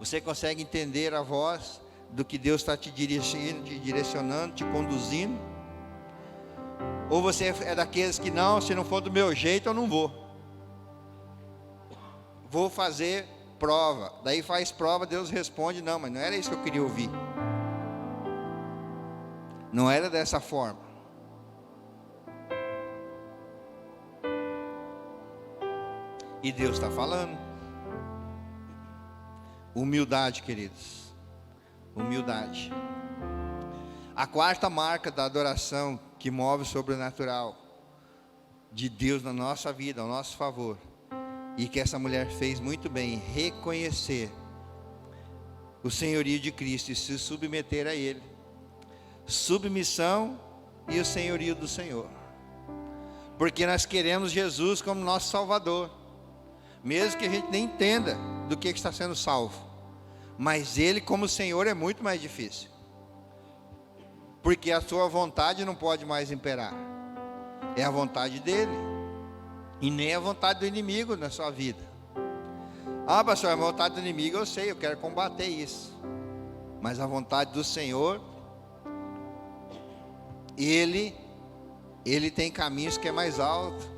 Você consegue entender a voz do que Deus está te dirigindo, te direcionando, te conduzindo? Ou você é daqueles que não, se não for do meu jeito eu não vou. Vou fazer prova. Daí faz prova, Deus responde, não, mas não era isso que eu queria ouvir. Não era dessa forma. E Deus está falando. Humildade, queridos. Humildade. A quarta marca da adoração que move o sobrenatural de Deus na nossa vida, ao nosso favor, e que essa mulher fez muito bem, reconhecer o senhorio de Cristo e se submeter a Ele. Submissão e o senhorio do Senhor, porque nós queremos Jesus como nosso Salvador, mesmo que a gente nem entenda do que está sendo salvo, mas Ele como Senhor é muito mais difícil, porque a sua vontade não pode mais imperar, é a vontade dEle, e nem a vontade do inimigo na sua vida. Ah, pastor, a vontade do inimigo eu sei, eu quero combater isso, mas a vontade do Senhor, Ele tem caminhos que é mais alto,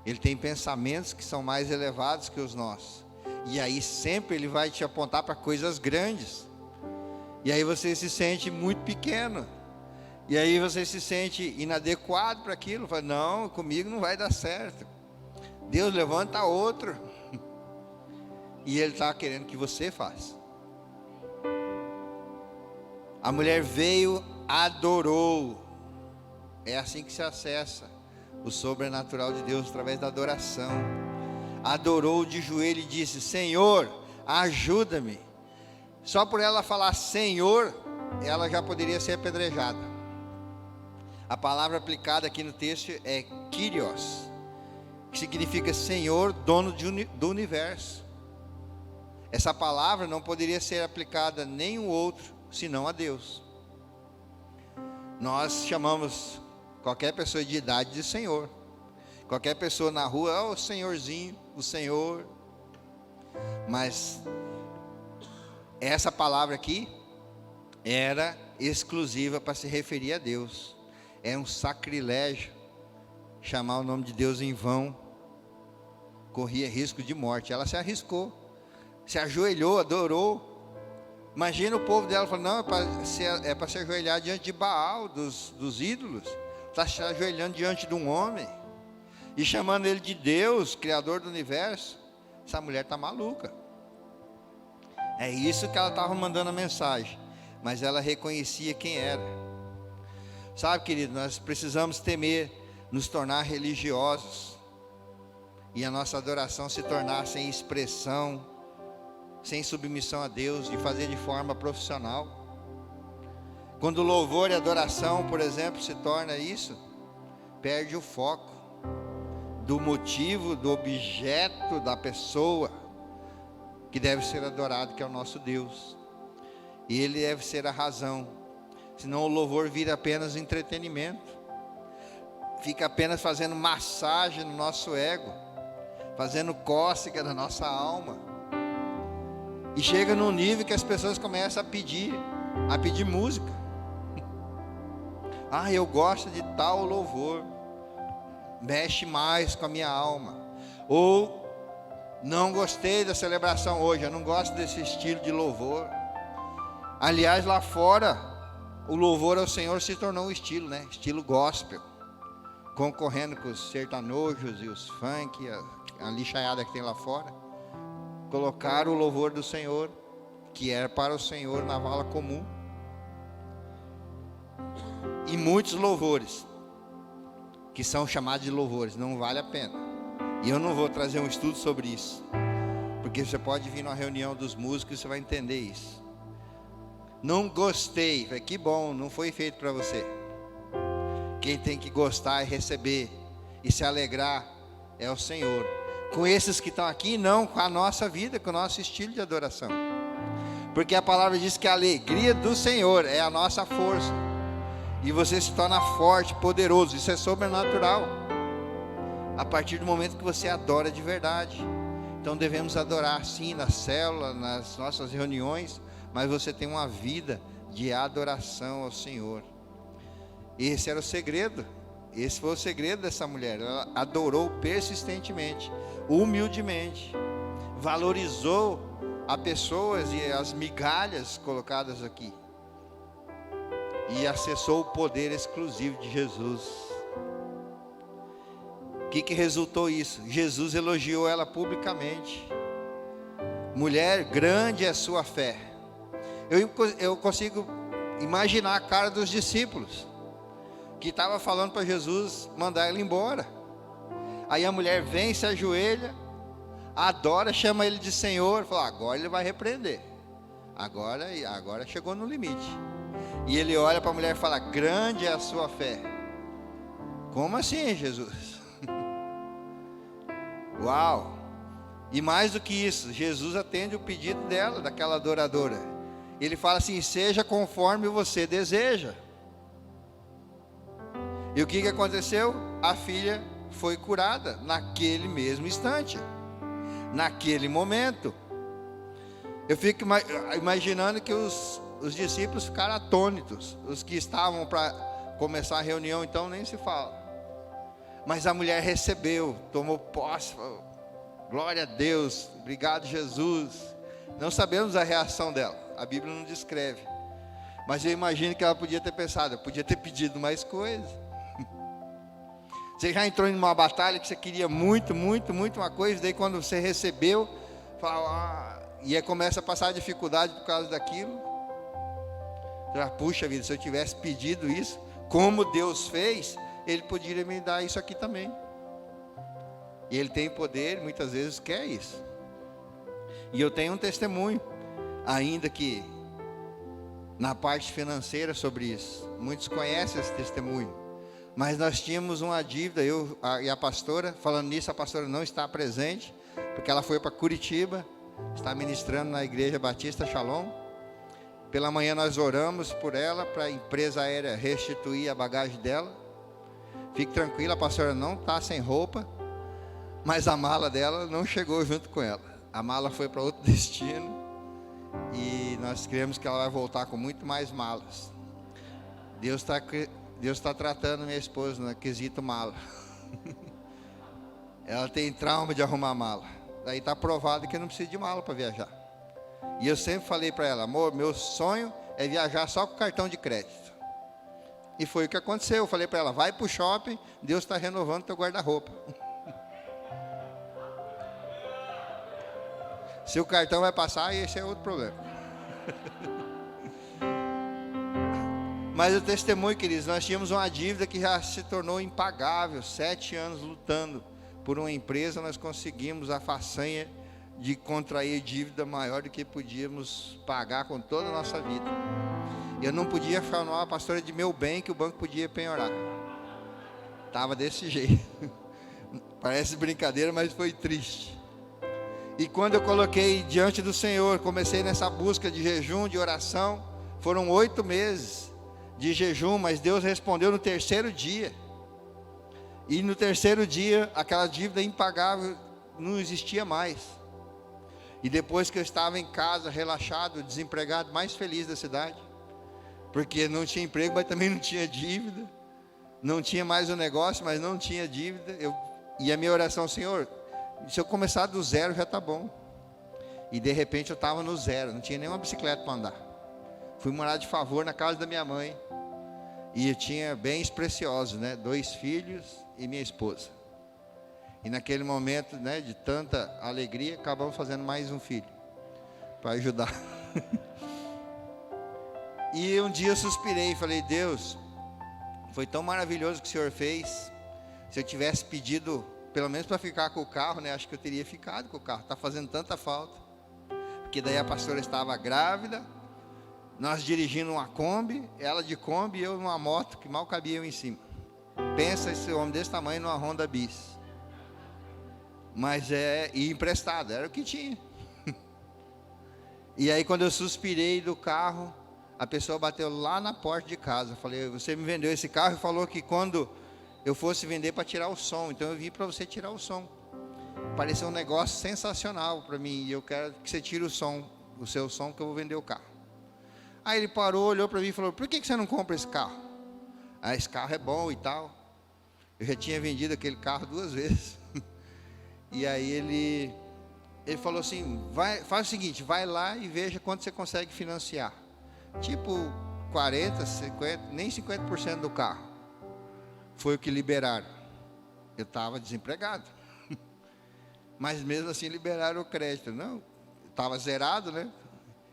Ele tem pensamentos que são mais elevados que os nossos, e aí sempre Ele vai te apontar para coisas grandes, e aí você se sente muito pequeno, e aí você se sente inadequado para aquilo, fala, não, comigo não vai dar certo, Deus levanta outro, E Ele está querendo que você faça. A mulher veio, adorou. É assim que se acessa o sobrenatural de Deus, através da adoração. Adorou de joelho e disse: Senhor, ajuda-me. Só por ela falar Senhor, ela já poderia ser apedrejada. A palavra aplicada aqui no texto é Kyrios, que significa Senhor, dono do universo. Essa palavra não poderia ser aplicada a nenhum outro, senão a Deus. Nós chamamos qualquer pessoa de idade de Senhor. Qualquer pessoa na rua, o Senhorzinho, o Senhor. Mas essa palavra aqui era exclusiva para se referir a Deus. É um sacrilégio chamar o nome de Deus em vão. Corria risco de morte. Ela se arriscou, se ajoelhou, adorou. Imagina o povo dela falando: não, é para se ajoelhar diante de Baal, dos ídolos. Está se ajoelhando diante de um homem e chamando ele de Deus, Criador do universo. Essa mulher está maluca. É isso que ela estava mandando a mensagem, mas ela reconhecia quem era. Sabe, querido, nós precisamos temer nos tornar religiosos e a nossa adoração se tornar sem expressão, sem submissão a Deus, e fazer de forma profissional. Quando o louvor e a adoração, por exemplo, se torna isso, perde o foco do motivo, do objeto, da pessoa que deve ser adorado, que é o nosso Deus. E Ele deve ser a razão. Senão o louvor vira apenas entretenimento, fica apenas fazendo massagem no nosso ego, fazendo cócega na nossa alma. E chega num nível que as pessoas começam a pedir música. Ah, eu gosto de tal louvor, mexe mais com a minha alma. Ou, não gostei da celebração hoje, eu não gosto desse estilo de louvor. Aliás, lá fora, o louvor ao Senhor se tornou um estilo, né? Estilo gospel, concorrendo com os sertanojos e os funk, a lixaiada que tem lá fora. Colocaram o louvor do Senhor, que era para o Senhor, na vala comum. E muitos louvores, que são chamados de louvores, não vale a pena. E eu não vou trazer um estudo sobre isso, porque você pode vir numa reunião dos músicos e você vai entender isso. Não gostei, que bom, não foi feito para você. Quem tem que gostar e receber e se alegrar é o Senhor. Com esses que estão aqui, não, com a nossa vida, com o nosso estilo de adoração. Porque a palavra diz que a alegria do Senhor é a nossa força. E você se torna forte, poderoso. Isso é sobrenatural, a partir do momento que você adora de verdade. Então devemos adorar sim, na célula, nas nossas reuniões, mas você tem uma vida de adoração ao Senhor. Esse era o segredo. Esse foi o segredo dessa mulher. Ela adorou persistentemente, humildemente, valorizou as pessoas e as migalhas colocadas aqui, e acessou o poder exclusivo de Jesus. O que resultou isso? Jesus elogiou ela publicamente. Mulher, grande é a sua fé. Eu consigo imaginar a cara dos discípulos, que estava falando para Jesus mandar ela embora. Aí a mulher vem, se ajoelha, adora, chama ele de Senhor, fala: agora ele vai repreender, agora chegou no limite. E ele olha para a mulher e fala: grande é a sua fé. Como assim, Jesus? Uau! E mais do que isso, Jesus atende o pedido dela, daquela adoradora. Ele fala assim: seja conforme você deseja. E o que aconteceu? A filha foi curada naquele mesmo instante, naquele momento. Eu fico imaginando que os discípulos ficaram atônitos. Os que estavam para começar a reunião, então, nem se fala. Mas a mulher recebeu, tomou posse, falou: glória a Deus, obrigado Jesus. Não sabemos a reação dela, a Bíblia não descreve. Mas eu imagino que ela podia ter pensado: eu podia ter pedido mais coisa. Você já entrou em uma batalha que você queria muito uma coisa, daí quando você recebeu, E aí começa a passar dificuldade por causa daquilo. Puxa vida, se eu tivesse pedido isso, como Deus fez, Ele poderia me dar isso aqui também. E Ele tem poder, muitas vezes quer isso. E eu tenho um testemunho, ainda que na parte financeira sobre isso. Muitos conhecem esse testemunho. Mas nós tínhamos uma dívida, eu e a pastora. Falando nisso, a pastora não está presente, porque ela foi para Curitiba, está ministrando na Igreja Batista Shalom. Pela manhã nós oramos por ela, para a empresa aérea restituir a bagagem dela. Fique tranquila, a pastora não está sem roupa, mas a mala dela não chegou junto com ela. A mala foi para outro destino, e nós cremos que ela vai voltar com muito mais malas. Deus está tratando minha esposa no quesito mala. Ela tem trauma de arrumar mala. Daí está provado que não precisa de mala para viajar. E eu sempre falei para ela: amor, meu sonho é viajar só com cartão de crédito. E foi o que aconteceu. Eu falei para ela: vai para o shopping, Deus está renovando teu guarda-roupa. Se o cartão vai passar, esse é outro problema. Mas o testemunho, queridos, nós tínhamos uma dívida que já se tornou impagável. 7 anos lutando por uma empresa, nós conseguimos a façanha de contrair dívida maior do que podíamos pagar com toda a nossa vida. Eu não podia falar a pastora de meu bem que o banco podia penhorar. Estava desse jeito. Parece brincadeira, mas foi triste. E quando eu coloquei diante do Senhor, comecei nessa busca de jejum, de oração. Foram 8 meses de jejum, mas Deus respondeu no 3º dia. E no 3º dia, aquela dívida impagável não existia mais. E depois que eu estava em casa, relaxado, desempregado, mais feliz da cidade, porque não tinha emprego, mas também não tinha dívida. Não tinha mais o negócio, mas não tinha dívida. E a minha oração: Senhor, se eu começar do zero já está bom. E de repente eu estava no zero, não tinha nenhuma bicicleta para andar. Fui morar de favor na casa da minha mãe. E eu tinha bens preciosos, 2 filhos e minha esposa. E naquele momento, de tanta alegria, acabamos fazendo mais um filho, para ajudar. E um dia eu suspirei e falei: Deus, foi tão maravilhoso o que o Senhor fez. Se eu tivesse pedido, pelo menos para ficar com o carro, acho que eu teria ficado com o carro. Está fazendo tanta falta. Porque daí a pastora estava grávida, nós dirigindo uma Kombi, ela de Kombi e eu numa moto que mal cabia eu em cima. Pensa esse homem desse tamanho numa Honda Bis. Mas e emprestado, era o que tinha. E aí quando eu suspirei do carro, a pessoa bateu lá na porta de casa. Eu falei: você me vendeu esse carro e falou que quando eu fosse vender para tirar o som, então eu vim para você tirar o som. Pareceu um negócio sensacional para mim, e eu quero que você tire o seu som, que eu vou vender o carro. Aí ele parou, olhou para mim e falou: por que você não compra esse carro? Esse carro é bom e tal. Eu já tinha vendido aquele carro 2 vezes. E aí ele falou assim: faz o seguinte, vai lá e veja quanto você consegue financiar. Tipo 40, 50, nem 50% do carro. Foi o que liberaram. Eu estava desempregado. Mas mesmo assim liberaram o crédito. Não, estava zerado,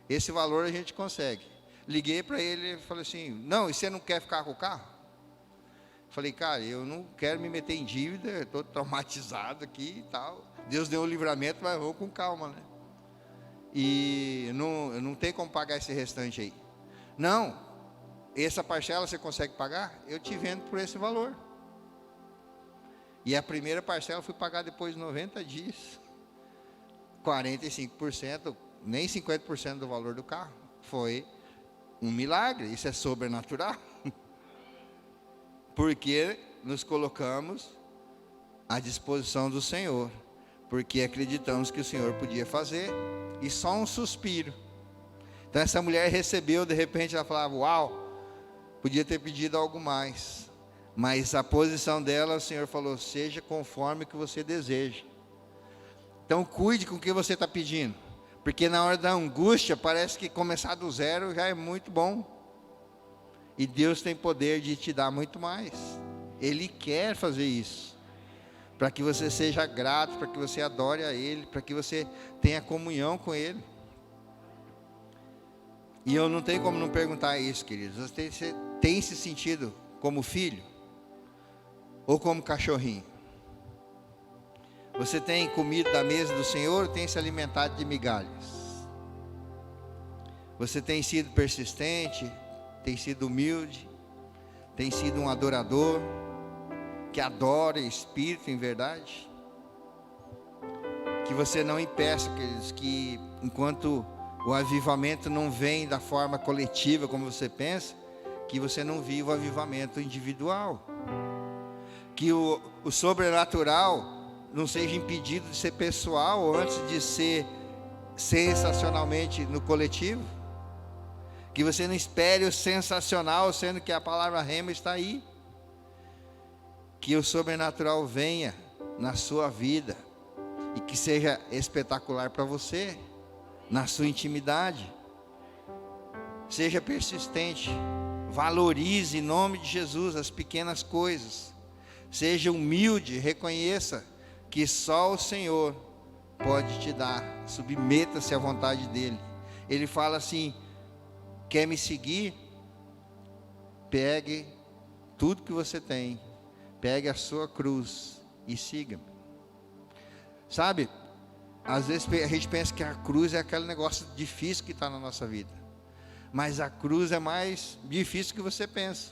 Esse valor a gente consegue. Liguei para ele e falei assim: não, e você não quer ficar com o carro? Falei: cara, eu não quero me meter em dívida, estou traumatizado aqui e tal. Deus deu um livramento, mas vou com calma, E eu não tenho como pagar esse restante aí. Não, essa parcela você consegue pagar? Eu te vendo por esse valor. E a primeira parcela eu fui pagar depois de 90 dias. 45%, nem 50% do valor do carro. Foi um milagre, isso é sobrenatural. Porque nos colocamos à disposição do Senhor. Porque acreditamos que o Senhor podia fazer. E só um suspiro. Então essa mulher recebeu, de repente ela falava: uau, podia ter pedido algo mais. Mas a posição dela, o Senhor falou: seja conforme o que você deseja. Então cuide com o que você está pedindo. Porque na hora da angústia, parece que começar do zero já é muito bom. E Deus tem poder de te dar muito mais. Ele quer fazer isso. para que você seja grato, para que você adore a Ele, para que você tenha comunhão com Ele. E eu não tenho como não perguntar isso, queridos. Você tem se sentido como filho? Ou como cachorrinho? Você tem comido da mesa do Senhor ou tem se alimentado de migalhas? Você tem sido persistente? Tem sido humilde? Tem sido um adorador? Que adora Espírito em verdade? Que você não impeça, queridos, que enquanto o avivamento não vem da forma coletiva como você pensa, que você não viva o avivamento individual. Que o sobrenatural não seja impedido de ser pessoal antes de ser sensacionalmente no coletivo. Que você não espere o sensacional, sendo que a palavra rema está aí. Que o sobrenatural venha na sua vida e que seja espetacular para você, na sua intimidade. Seja persistente, valorize em nome de Jesus as pequenas coisas. Seja humilde, reconheça que só o Senhor pode te dar. Submeta-se à vontade dEle. Ele fala assim: quer me seguir? Pegue tudo que você tem, pegue a sua cruz e siga-me. Sabe, às vezes a gente pensa que a cruz é aquele negócio difícil que está na nossa vida, mas a cruz é mais difícil que você pensa.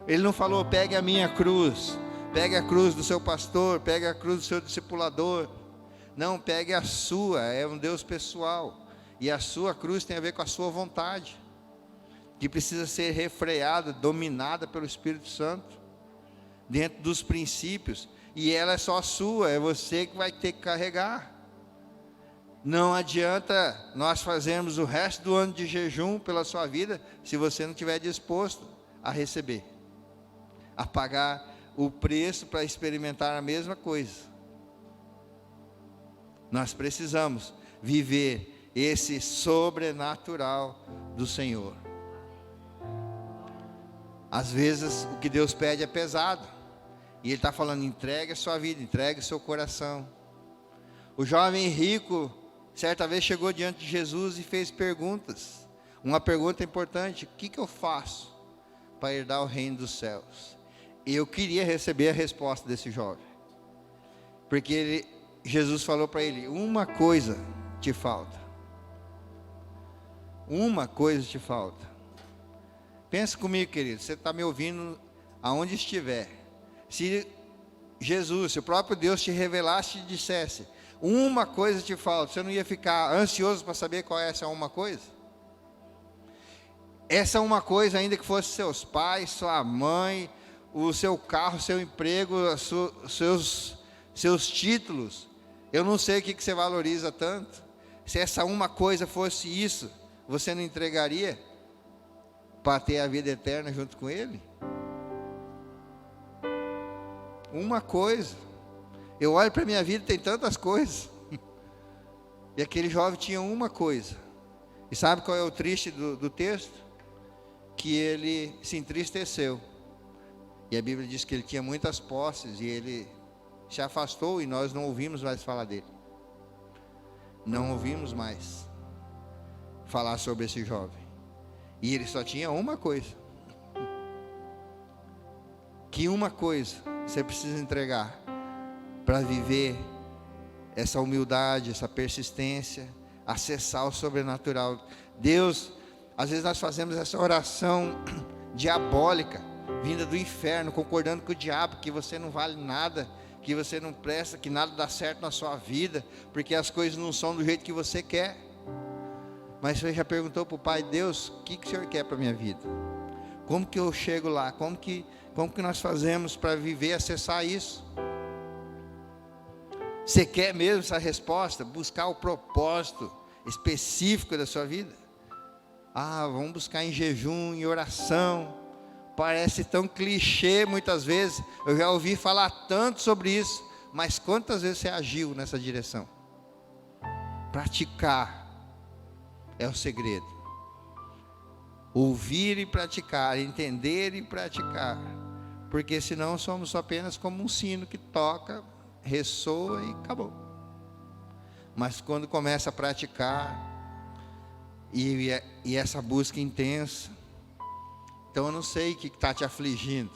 Ele não falou: pegue a minha cruz, pegue a cruz do seu pastor, pegue a cruz do seu discipulador. Não, pegue a sua. É um Deus pessoal, e a sua cruz tem a ver com a sua vontade, que precisa ser refreada, dominada pelo Espírito Santo, dentro dos princípios, e ela é só sua, é você que vai ter que carregar. Não adianta nós fazermos o resto do ano de jejum pela sua vida, se você não estiver disposto a receber, a pagar o preço para experimentar a mesma coisa. Nós precisamos viver esse sobrenatural do Senhor. Às vezes o que Deus pede é pesado, e Ele está falando: entregue a sua vida, entregue o seu coração. O jovem rico, certa vez, chegou diante de Jesus e fez perguntas. Uma pergunta importante: o que eu faço para herdar o reino dos céus? E eu queria receber a resposta desse jovem, porque Jesus falou para ele: uma coisa te falta. Uma coisa te falta. Pensa comigo, querido, você está me ouvindo aonde estiver. Se Jesus, se o próprio Deus te revelasse e te dissesse: uma coisa te falta, você não ia ficar ansioso para saber qual é essa uma coisa? Essa uma coisa, ainda que fosse seus pais, sua mãe, o seu carro, seu emprego, seus títulos, eu não sei o que você valoriza tanto. Se essa uma coisa fosse isso, você não entregaria para ter a vida eterna junto com Ele? Uma coisa. Eu olho para a minha vida, tem tantas coisas. E aquele jovem tinha uma coisa. E sabe qual é o triste do texto? Que ele se entristeceu. E a Bíblia diz que ele tinha muitas posses, e ele se afastou, e nós não ouvimos mais falar dele. Não ouvimos mais falar sobre esse jovem. E ele só tinha uma coisa. Que uma coisa você precisa entregar para viver essa humildade, essa persistência, acessar o sobrenatural. Deus, às vezes nós fazemos essa oração diabólica, vinda do inferno, concordando com o diabo, que você não vale nada, que você não presta, que nada dá certo na sua vida, porque as coisas não são do jeito que você quer. Mas você já perguntou para o Pai: Deus, o que o Senhor quer para a minha vida? Como que eu chego lá? Como que nós fazemos para viver, acessar isso? Você quer mesmo essa resposta? Buscar o propósito específico da sua vida? Vamos buscar em jejum, em oração. Parece tão clichê muitas vezes. Eu já ouvi falar tanto sobre isso, mas quantas vezes você agiu nessa direção? Praticar é o segredo. Ouvir e praticar, entender e praticar, porque senão somos apenas como um sino que toca, ressoa e acabou. Mas quando começa a praticar, e essa busca intensa, então eu não sei o que está te afligindo.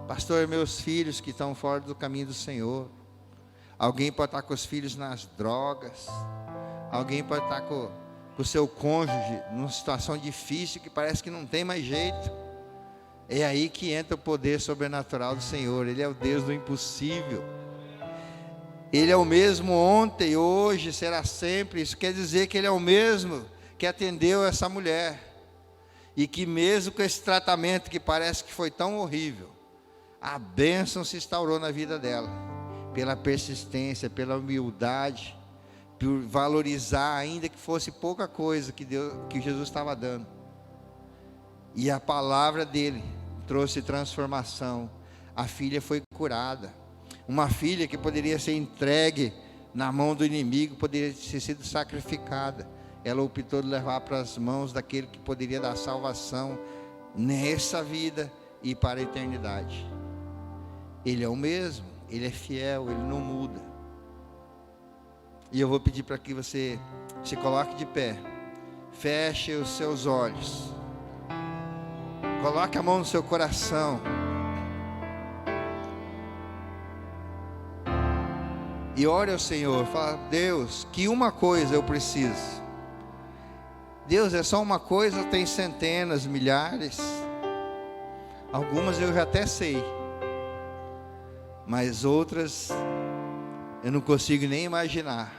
Pastor, meus filhos que estão fora do caminho do Senhor. Alguém pode estar com os filhos nas drogas. Alguém pode estar com o seu cônjuge numa situação difícil que parece que não tem mais jeito. É aí que entra o poder sobrenatural do Senhor. Ele é o Deus do impossível. Ele é o mesmo ontem, hoje, será sempre. Isso quer dizer que Ele é o mesmo que atendeu essa mulher. E que mesmo com esse tratamento que parece que foi tão horrível, a bênção se instaurou na vida dela. Pela persistência, pela humildade, por valorizar, ainda que fosse pouca coisa que Jesus estava dando. E a palavra dele trouxe transformação. A filha foi curada. Uma filha que poderia ser entregue na mão do inimigo, poderia ter sido sacrificada. Ela optou de levar para as mãos daquele que poderia dar salvação nessa vida e para a eternidade. Ele é o mesmo, Ele é fiel, Ele não muda. E eu vou pedir para que você se coloque de pé, feche os seus olhos, coloque a mão no seu coração e ore ao Senhor. Fala: Deus, que uma coisa eu preciso. Deus, é só uma coisa, tem centenas, milhares. Algumas eu já até sei, mas outras eu não consigo nem imaginar.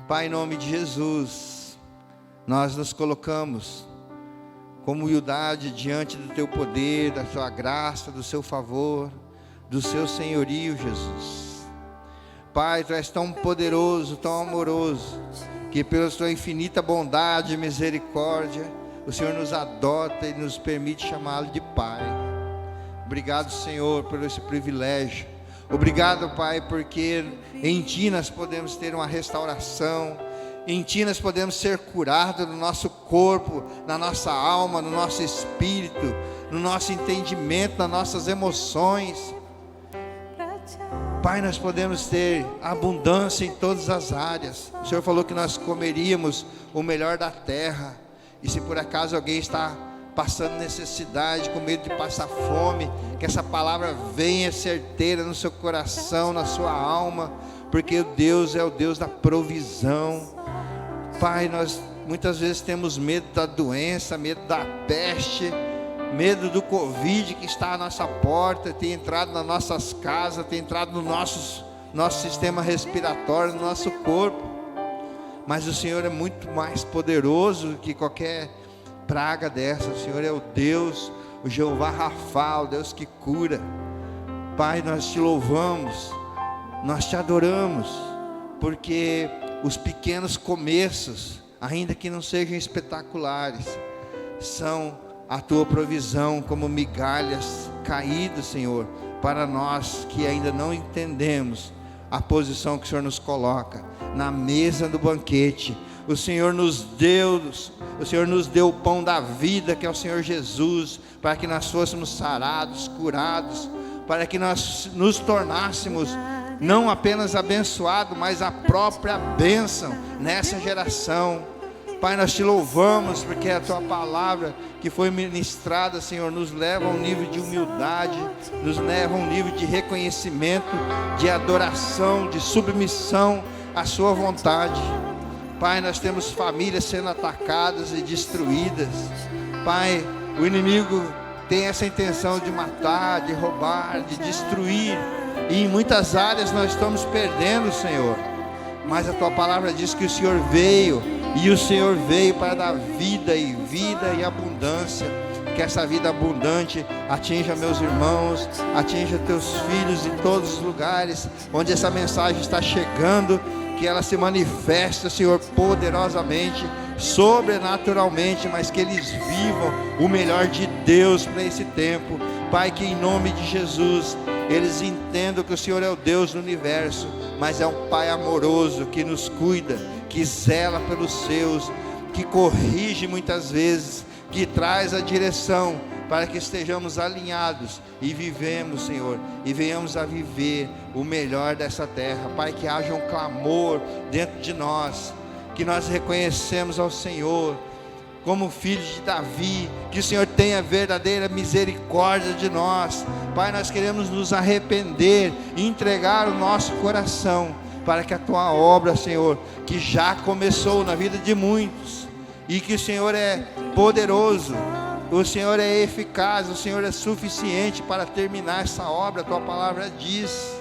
Pai, em nome de Jesus, nós nos colocamos com humildade diante do Teu poder, da Tua graça, do Seu favor, do Seu senhorio, Jesus. Pai, Tu és tão poderoso, tão amoroso, que pela Tua infinita bondade e misericórdia, o Senhor nos adota e nos permite chamá-lo de Pai. Obrigado, Senhor, por esse privilégio. Obrigado, Pai, porque em Ti nós podemos ter uma restauração. Em Ti nós podemos ser curados no nosso corpo, na nossa alma, no nosso espírito, no nosso entendimento, nas nossas emoções. Pai, nós podemos ter abundância em todas as áreas. O Senhor falou que nós comeríamos o melhor da terra. E se por acaso alguém está passando necessidade, com medo de passar fome, que essa palavra venha certeira no seu coração, na sua alma, porque o Deus é o Deus da provisão. Pai, nós muitas vezes temos medo da doença, medo da peste, medo do Covid que está à nossa porta, tem entrado nas nossas casas, tem entrado no nosso sistema respiratório, no nosso corpo. Mas o Senhor é muito mais poderoso que qualquer praga dessa. O Senhor é o Deus, o Jeová Rafa, o Deus que cura. Pai, nós Te louvamos, nós Te adoramos, porque os pequenos começos, ainda que não sejam espetaculares, são a Tua provisão como migalhas caídas, Senhor, para nós que ainda não entendemos a posição que o Senhor nos coloca na mesa do banquete. O Senhor nos deu o pão da vida, que é o Senhor Jesus, para que nós fôssemos sarados, curados, para que nós nos tornássemos não apenas abençoados, mas a própria bênção nessa geração. Pai, nós Te louvamos, porque a Tua palavra que foi ministrada, Senhor, nos leva a um nível de humildade, nos leva a um nível de reconhecimento, de adoração, de submissão à Sua vontade. Pai, nós temos famílias sendo atacadas e destruídas. Pai, o inimigo tem essa intenção de matar, de roubar, de destruir, e em muitas áreas nós estamos perdendo, Senhor. Mas a Tua palavra diz que o Senhor veio, e o Senhor veio para dar vida e abundância. Que essa vida abundante atinja meus irmãos, atinja Teus filhos em todos os lugares onde essa mensagem está chegando. Que ela se manifesta, Senhor, poderosamente, sobrenaturalmente, mas que eles vivam o melhor de Deus para esse tempo. Pai, que em nome de Jesus eles entendam que o Senhor é o Deus do universo, mas é um Pai amoroso que nos cuida, que zela pelos seus, que corrige muitas vezes, que traz a direção, para que estejamos alinhados e vivemos, Senhor, e venhamos a viver o melhor dessa terra. Pai, que haja um clamor dentro de nós, que nós reconhecemos ao Senhor como filhos de Davi, que o Senhor tenha verdadeira misericórdia de nós. Pai, nós queremos nos arrepender e entregar o nosso coração, para que a Tua obra, Senhor, que já começou na vida de muitos, e que o Senhor é poderoso, o Senhor é eficaz, o Senhor é suficiente para terminar essa obra, a Tua palavra diz.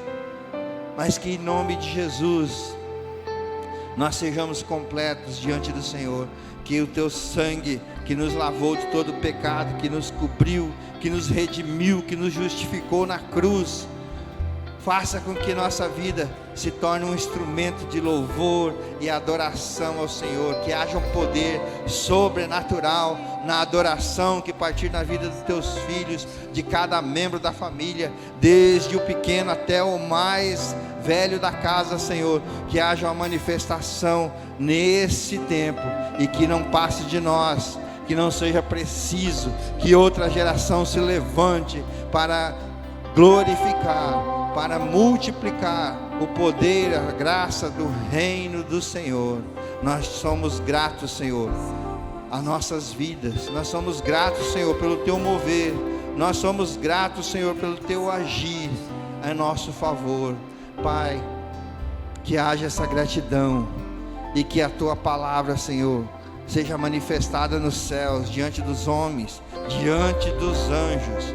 Mas que em nome de Jesus nós sejamos completos diante do Senhor, que o Teu sangue que nos lavou de todo pecado, que nos cobriu, que nos redimiu, que nos justificou na cruz, faça com que nossa vida se torne um instrumento de louvor e adoração ao Senhor, que haja um poder sobrenatural na adoração que partir na vida dos Teus filhos, de cada membro da família, desde o pequeno até o mais velho da casa, Senhor, que haja uma manifestação nesse tempo, e que não passe de nós, que não seja preciso que outra geração se levante para glorificar, para multiplicar o poder, a graça do reino do Senhor. Nós somos gratos, Senhor, às nossas vidas, nós somos gratos, Senhor, pelo Teu mover, nós somos gratos, Senhor, pelo Teu agir em nosso favor. Pai, que haja essa gratidão, e que a Tua palavra, Senhor, seja manifestada nos céus, diante dos homens, diante dos anjos.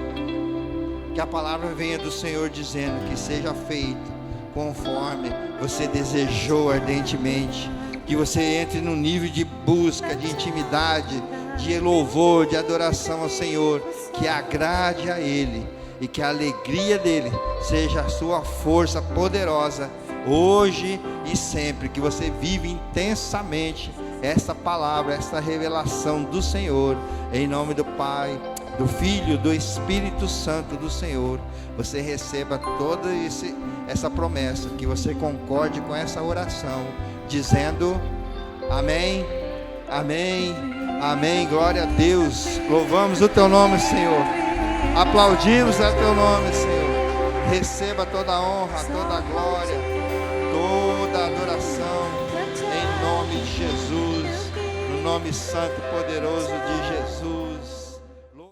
Que a palavra venha do Senhor dizendo que seja feito conforme você desejou ardentemente, que você entre no nível de busca, de intimidade, de louvor, de adoração ao Senhor, que agrade a Ele, e que a alegria dEle seja a sua força poderosa, hoje e sempre, que você vive intensamente essa palavra, essa revelação do Senhor, em nome do Pai, do Filho, do Espírito Santo do Senhor. Você receba toda essa promessa, que você concorde com essa oração, dizendo amém, amém, amém. Glória a Deus, louvamos o Teu nome, Senhor, aplaudimos o Teu nome, Senhor. Receba toda a honra, toda a glória, toda a adoração, em nome de Jesus, no nome santo e poderoso de Jesus.